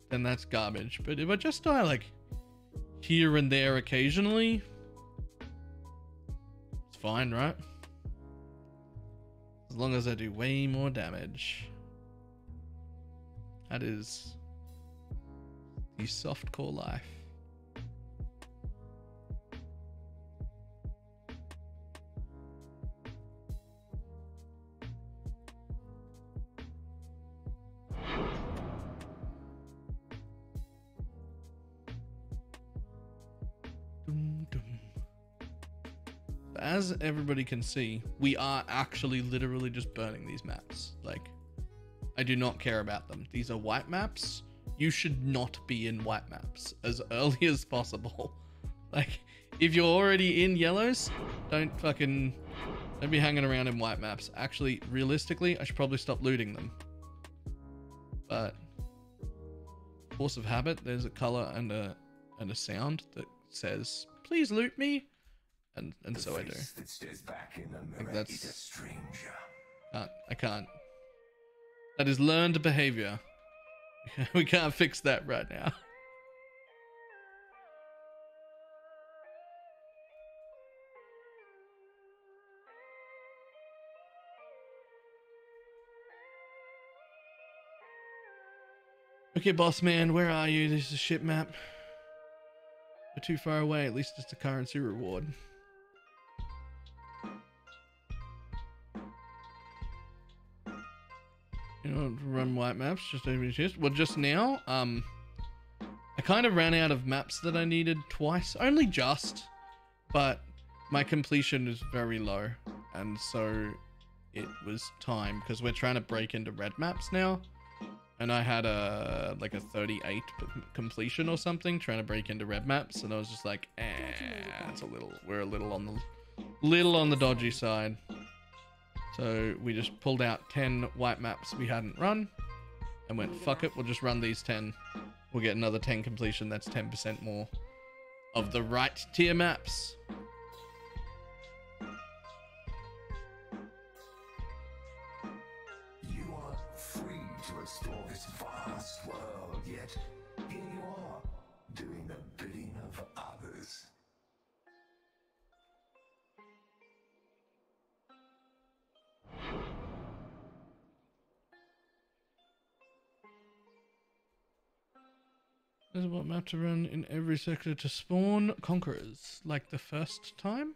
then that's garbage. But if I just die like here and there occasionally, it's fine, right? As long as I do way more damage. That is the softcore life. As everybody can see, we are actually literally just burning these maps. Like, I do not care about them. These are white maps. You should not be in white maps as early as possible. Like, if you're already in yellows, don't be hanging around in white maps. Actually, realistically, I should probably stop looting them. But force of habit, there's a color and a sound that says, "Please loot me." And so I do. Like that's I can't. That is learned behavior. We can't fix that right now. Okay, boss man, where are you? This is a ship map. We're too far away. At least it's a currency reward. You know, run white maps, just open chest. Well, just now, I kind of ran out of maps that I needed twice. Only just, but my completion is very low. And so it was time, because we're trying to break into red maps now. And I had like a 38 completion or something, trying to break into red maps. And I was just like, it's we're a little on the dodgy side. So we just pulled out 10 white maps we hadn't run and went, fuck it, we'll just run these 10. We'll get another 10 completion. That's 10% more of the right tier maps. You are free to explore this vast world, yet here you are, doing the bidding of others. There's what map to run in every sector to spawn conquerors, like the first time?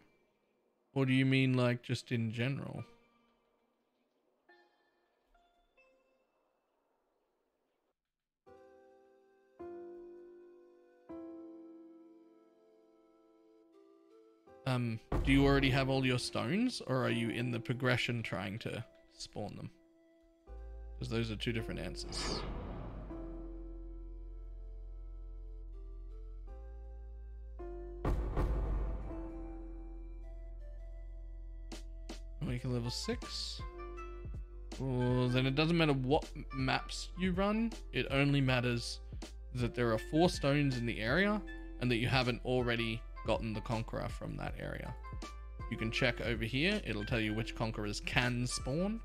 Or do you mean like just in general? Do you already have all your stones, or are you in the progression trying to spawn them? Because those are two different answers. Make a level 6. Well, then it doesn't matter what maps you run. It only matters that there are 4 stones in the area and that you haven't already gotten the conqueror from that area. You can check over here. It'll tell you which conquerors can spawn.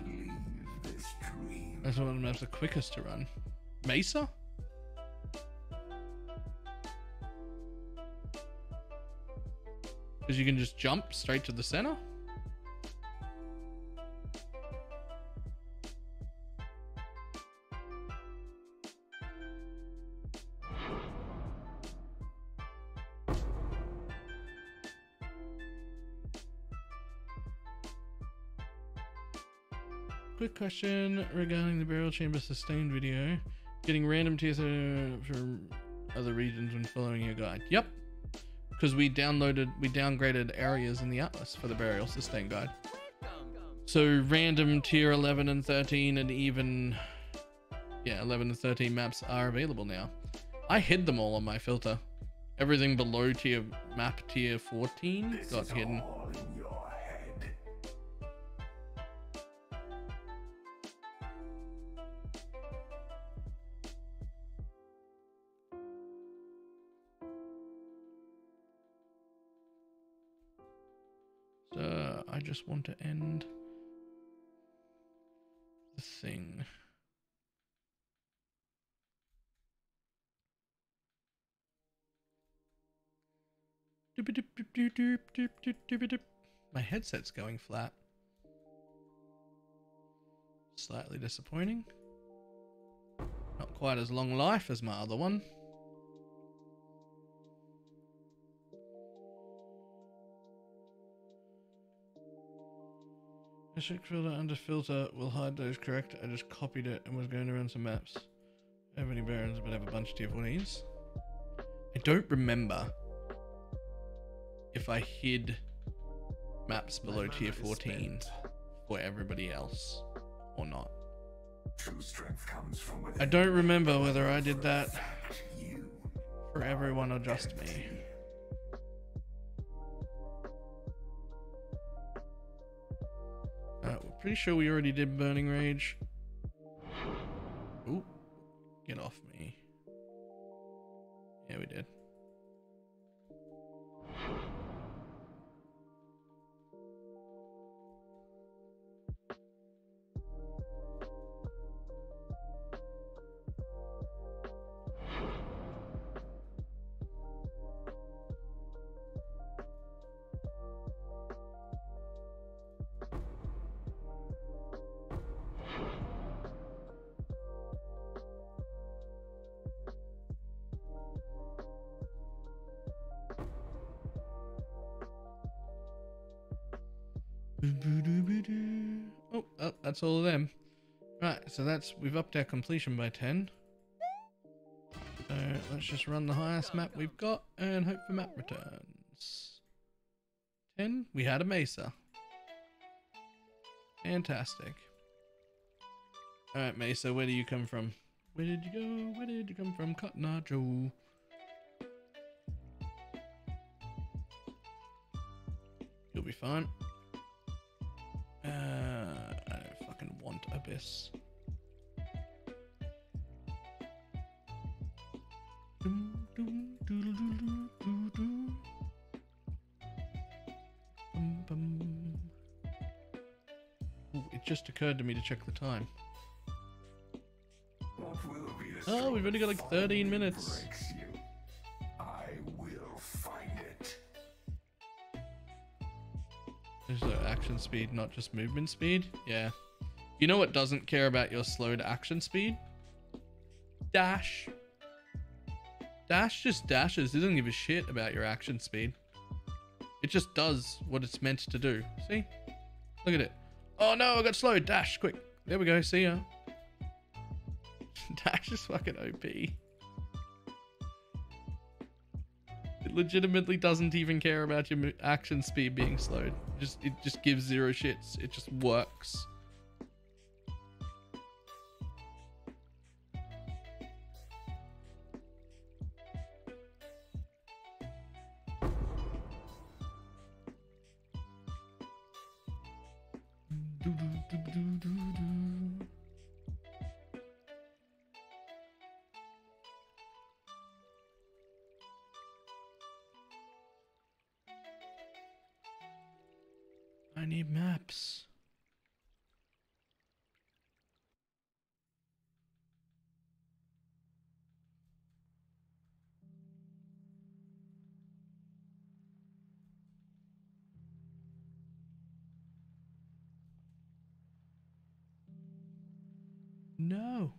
leave this dream. That's one of the maps the quickest to run. Mesa? Because you can just jump straight to the center? Quick question regarding the Burial Chamber Sustained video. Getting random tiers from other regions when following your guide. Yep. Because we downgraded areas in the Atlas for the Burial Sustained guide. So random tier 11 and 13 and even, yeah, 11 and 13 maps are available now. I hid them all on my filter. Everything below map tier 14 got hidden. All in your head. So I just want to end the thing. My headset's going flat. Slightly disappointing. Not quite as long life as my other one. A check filter under filter will hide those correct. I just copied it and was going to run some maps. I have any barons but have a bunch of tier 14s. I don't remember if I hid maps below tier 14 for everybody else or not. True strength comes from within. I don't remember whether I did that You for everyone or just me. We're pretty sure we already did Burning Rage. Ooh, get off me. Yeah, we did. Oh, that's all of them. Right, so we've upped our completion by 10. So let's just run the highest map we've got and hope for map returns. 10, we had a Mesa. Fantastic. Alright, Mesa, where do you come from? Where did you go? Where did you come from, Cotton Eye Joe? You'll be fine. I don't fucking want Abyss. Ooh, it just occurred to me to check the time. what will be the Oh, we've only got like 13 minutes. breaks you. I will find it. There's no action speed, not just movement speed. Yeah. You know what doesn't care about your slowed action speed? Dash. Dash just dashes. It doesn't give a shit about your action speed. It just does what it's meant to do. See? Look at it. Oh no, I got slowed. Dash, quick. There we go. See ya. Dash is fucking OP. It legitimately doesn't even care about your action speed being slowed. It just gives zero shits. It just works. I need maps. No.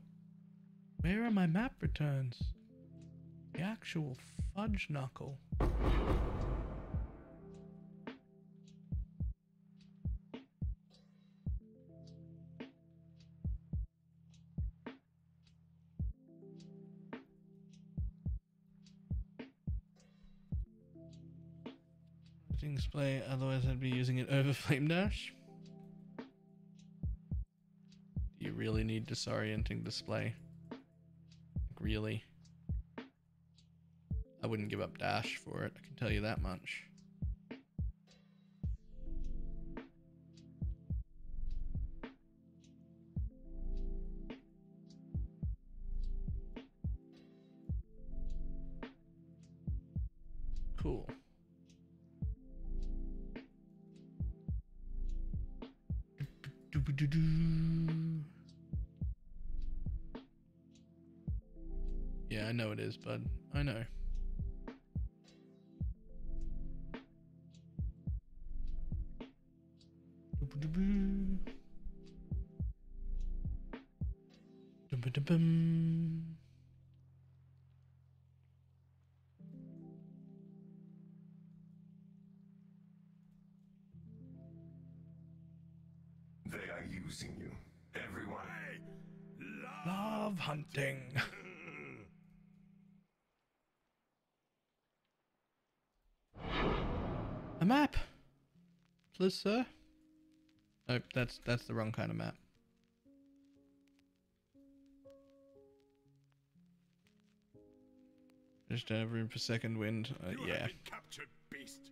Where are my map returns? The actual fudge knuckle. Display, otherwise I'd be using it over Flame Dash. You really need disorienting display. Really? I wouldn't give up dash for it, I can tell you that much. Cool. Yeah, I know it is, bud. I know. They are using you. Everyone. Hey, Love hunting. A map, please, sir. Nope, that's the wrong kind of map. Just don't have room for second wind. you Yeah. have been captured, beast.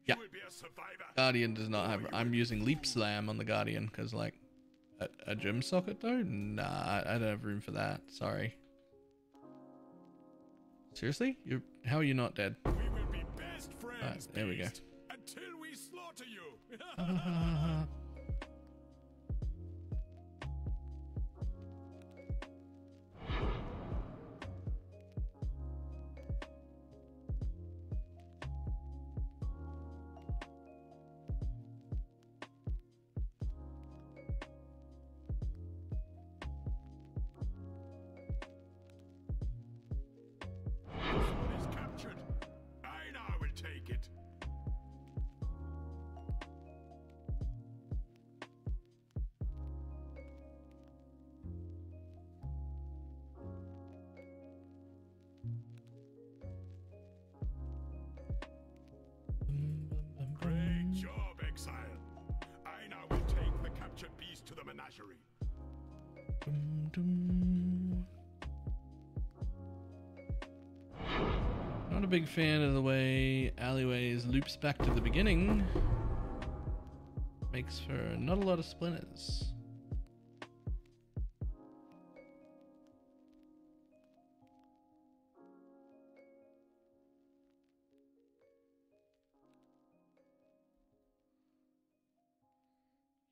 Yeah. You will be a survivor. Guardian does not have. I'm using Leap Slam on the Guardian because, like, a gym socket though. Nah, I don't have room for that. Sorry. Seriously? How are you not dead? We will be best friends, there we go. beast, until we slaughter you. This one is captured. I now will take it. Great job, Exile. I now will take the captured beast to the menagerie. Not a big fan of the way Alleyways loops back to the beginning. Makes for not a lot of splinters.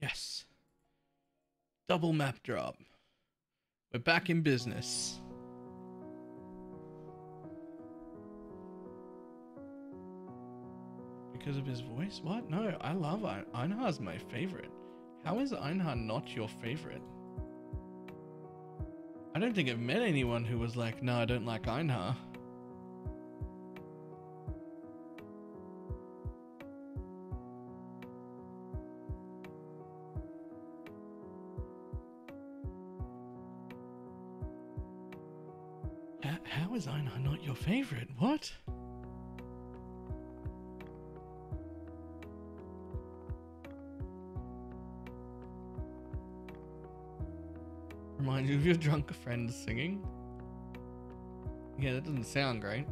Yes. Double map drop. We're back in business. Because of his voice? What? No, I love Einhar's my favorite. How is Einhar not your favorite? I don't think I've met anyone who was like, no, I don't like Einhar. How is Einhar not your favorite? What? Remind you of your drunk friends singing? Yeah, that doesn't sound great.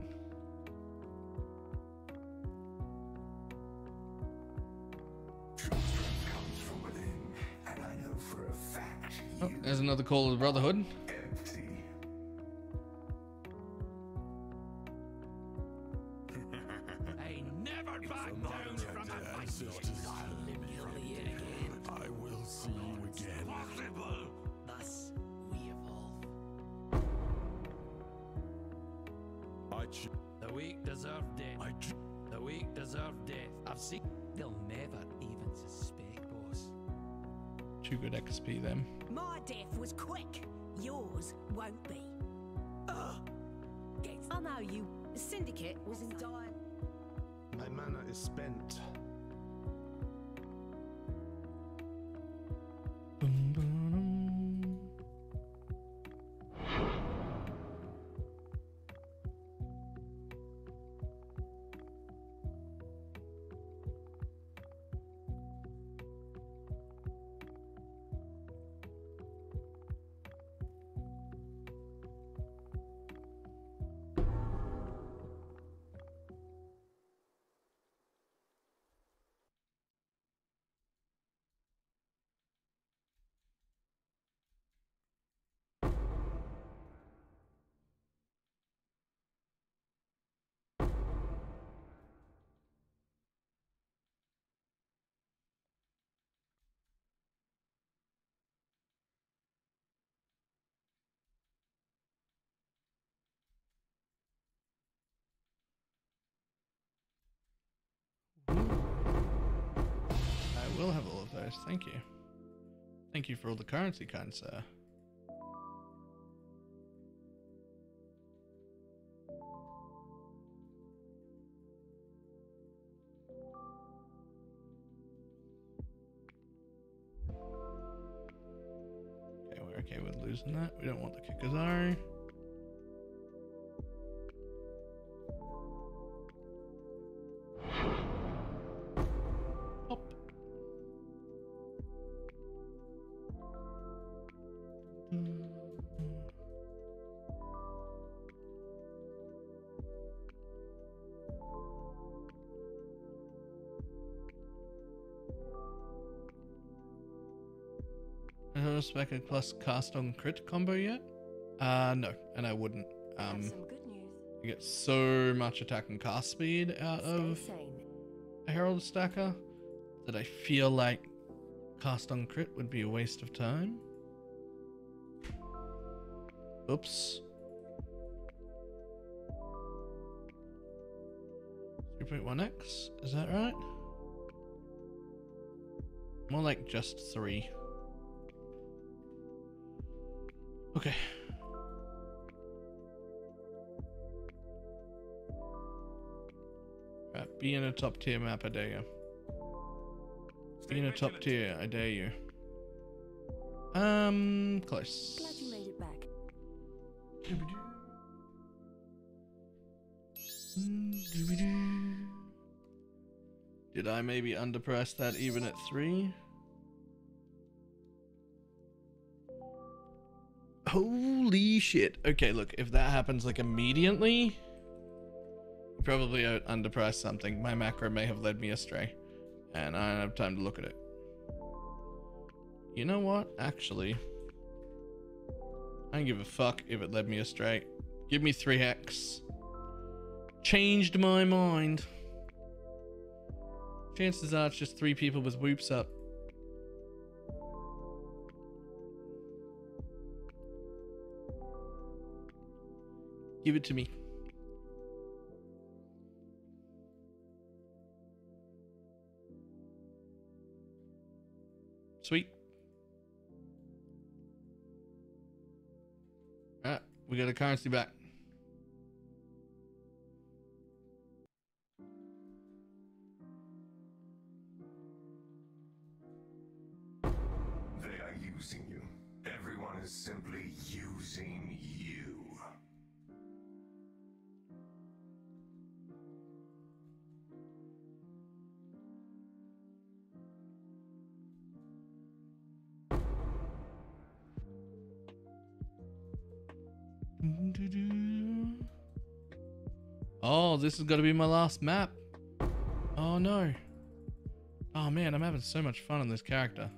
True strength comes from within, and I know for a fact Oh, you there's another call of the Brotherhood. empty. I never back down from a fight. Humiliate again. I will see you again. Possible. Thus, we evolve. The weak deserve death. The weak deserve death. I've seen. They'll never even suspect, boss. too good XP then. My death was quick. Yours won't be. Ugh. I know you. The syndicate was in dire. My mana is spent. Dum, dum, dum. I will have all of those. Thank you. Thank you for all the currency, kind sir. Okay, we're okay with losing that. We don't want the Kikazari. Hop. Spec plus cast on crit combo yet? No, and I wouldn't. Have some good news. You get so much attack and cast speed out of Stay sane. a Herald Stacker that I feel like cast on crit would be a waste of time. Oops. 3.1x, is that right? More like just 3. Okay. Right, be in a top tier map, I dare you. Be in a top tier, I dare you. Close. Glad you made it back. Did I maybe underpress that even at 3? Holy shit. Okay, look, if that happens like immediately, probably underpriced something. My macro may have led me astray, and I don't have time to look at it. You know what? Actually, I don't give a fuck if it led me astray. Give me 3x. Changed my mind. Chances are it's just 3 people with whoops up. Give it to me. Sweet. Ah, we got a currency back. They are using you. Everyone is simply using you. Oh, this is gonna be my last map. Oh no. Oh man, I'm having so much fun on this character.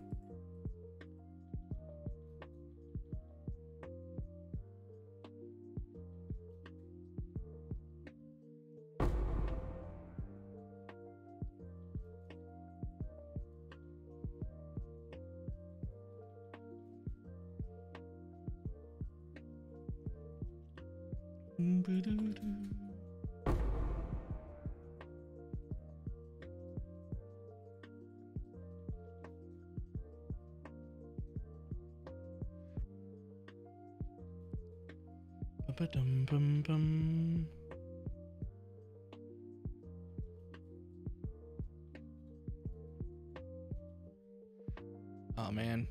Ba-ba-dum-bum-bum. Oh man,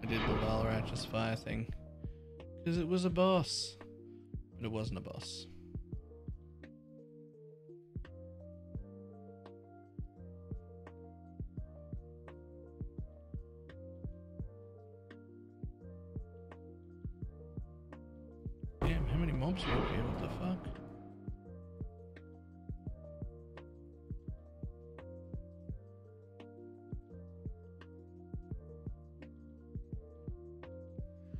I did the BalorMage fire thing because it was a boss, but it wasn't a boss. Damn, how many mobs were here? What the fuck?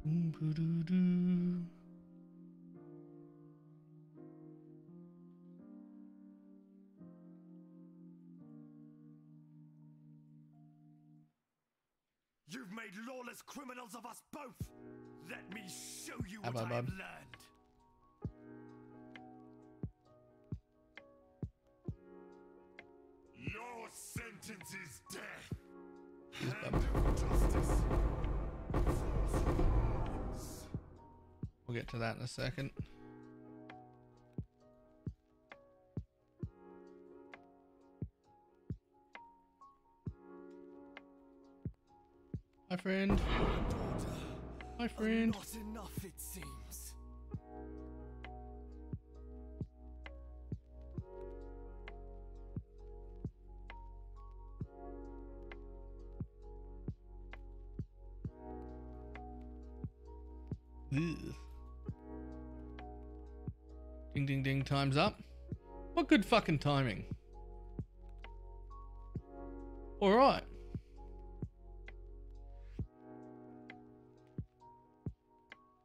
Boo-doo-doo. You've made lawless criminals of us both. Let me show you How what about I have Bob? learned. Your sentence is death. He's Hand Bob. over justice. Force arms. We'll get to that in a second. Hi, friend. Hi, friend. Not enough, it seems. Ugh. Ding, ding, ding. Time's up. What good fucking timing. All right.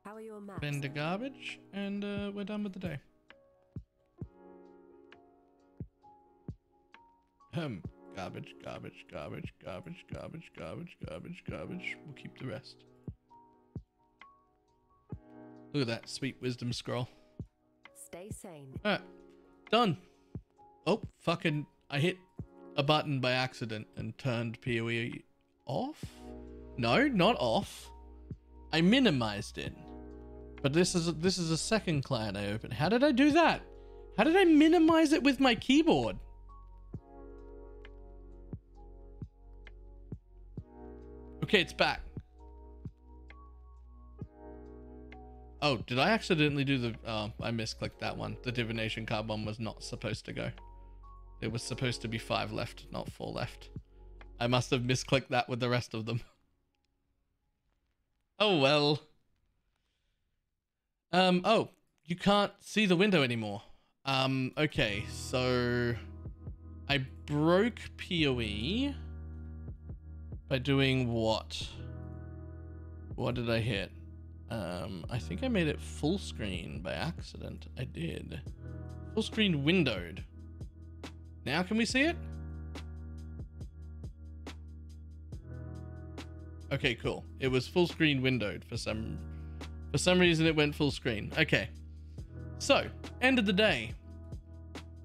How are your maps? Bend the garbage, and we're done with the day. Garbage, garbage, garbage, garbage, garbage, garbage, garbage, garbage. We'll keep the rest. Look at that sweet wisdom scroll. Stay sane. Alright, done. Oh, fucking, I hit a button by accident and turned PoE off? No, not off. I minimized it. But this is a second client I opened. How did I do that? How did I minimize it with my keyboard? Okay, it's back. Oh, did I accidentally do the... Oh, I misclicked that one. The divination card one was not supposed to go. It was supposed to be 5 left, not 4 left. I must have misclicked that with the rest of them. Oh, well. Oh, you can't see the window anymore. Okay, so... I broke PoE by doing what? What did I hit? I think I made it full screen by accident. I did. Full screen windowed. Now can we see it? Okay, cool. It was full screen windowed for some reason it went full screen. Okay. So, end of the day.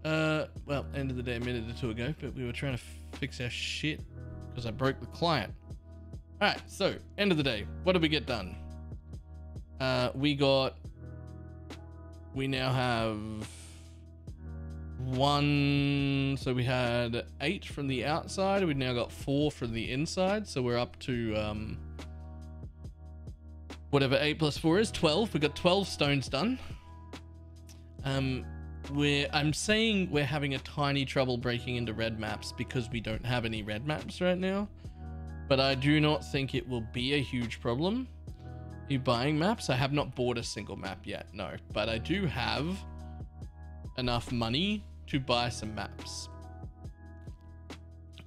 Well, end of the day a minute or two ago, but we were trying to fix our shit because I broke the client. Alright, so, end of the day. What did we get done? We now have 1, so we had 8 from the outside, we've now got 4 from the inside, so we're up to, whatever 8 plus 4 is, 12, we got 12 stones done. I'm saying we're having a tiny trouble breaking into red maps because we don't have any red maps right now, but I do not think it will be a huge problem. You buying maps? I have not bought a single map yet, no, but I do have enough money to buy some maps,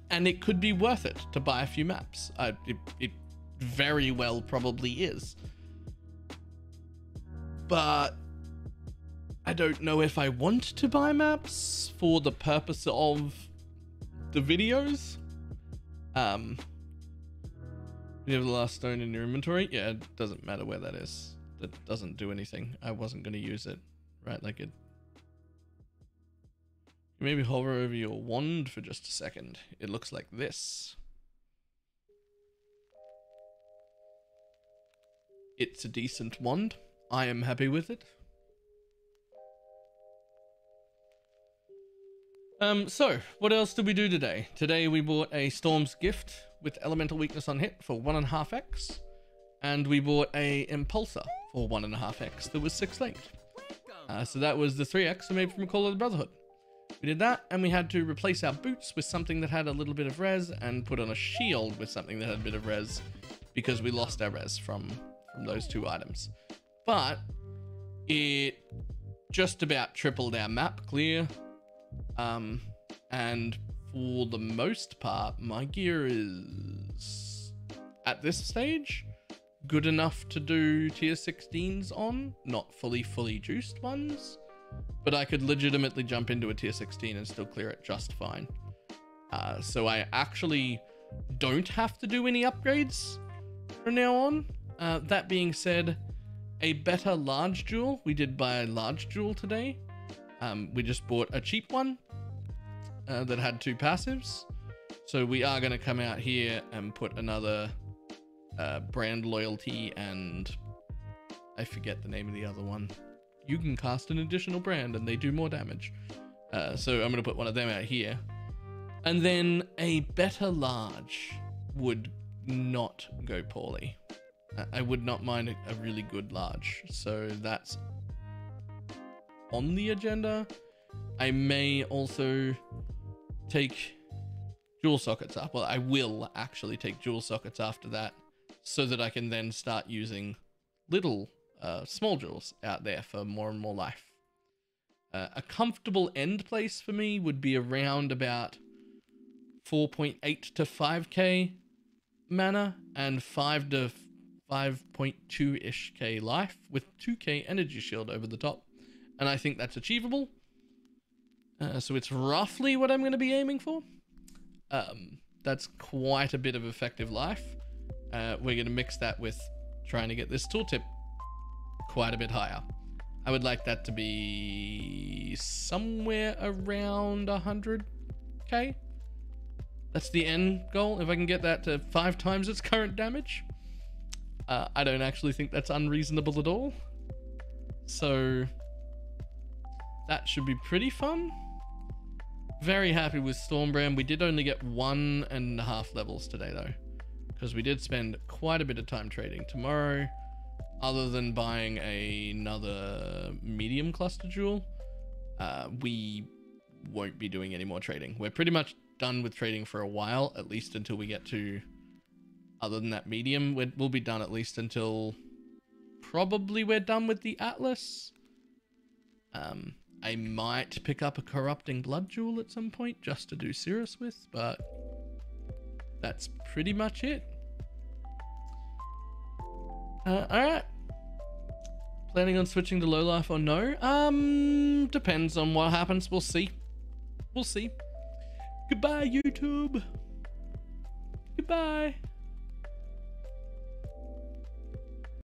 and it could be worth it to buy a few maps. It very well probably is, but I don't know if I want to buy maps for the purpose of the videos. You have the last stone in your inventory? Yeah, it doesn't matter where that is. That doesn't do anything. I wasn't going to use it, right? Like it. Maybe hover over your wand for just a second. It looks like this. It's a decent wand. I am happy with it. So what else did we do today? Today we bought a Storm's Gift with elemental weakness on hit for 1.5x, and we bought a Impulsor for 1.5x that was 6 linked. So that was the 3x we made from a Call of the Brotherhood. We did that, and we had to replace our boots with something that had a little bit of res, and put on a shield with something that had a bit of res, because we lost our res from those 2 items. But it just about tripled our map clear. And for the most part, my gear is, at this stage, good enough to do tier 16s on, not fully juiced ones, but I could legitimately jump into a tier 16 and still clear it just fine. So I actually don't have to do any upgrades from now on. That being said, a better large jewel, we did buy a large jewel today. We just bought a cheap one that had 2 passives. So we are going to come out here and put another brand loyalty, and I forget the name of the other one. You can cast an additional brand and they do more damage. So I'm going to put one of them out here. And then a better large would not go poorly. I would not mind a really good large. So that's on the agenda. I may also take jewel sockets up. Well, I will actually take jewel sockets after that, so that I can then start using little small jewels out there for more and more life. A comfortable end place for me would be around about 4.8 to 5k mana and 5 to 5.2-ish k life with 2k energy shield over the top. And I think that's achievable. So it's roughly what I'm going to be aiming for. That's quite a bit of effective life. We're going to mix that with trying to get this tooltip quite a bit higher. I would like that to be somewhere around 100k. That's the end goal. If I can get that to 5 times its current damage, I don't actually think that's unreasonable at all. So that should be pretty fun. Very happy with Stormbrand. We did only get 1.5 levels today though, because we did spend quite a bit of time trading. Tomorrow, other than buying another medium cluster jewel, we won't be doing any more trading. We're pretty much done with trading for a while, at least until we get to, other than that medium, we'll be done at least until probably we're done with the Atlas. I might pick up a Corrupting Blood Jewel at some point just to do Cirrus with, but that's pretty much it. Alright. Planning on switching to low life or no? Depends on what happens. We'll see. We'll see. Goodbye, YouTube. Goodbye.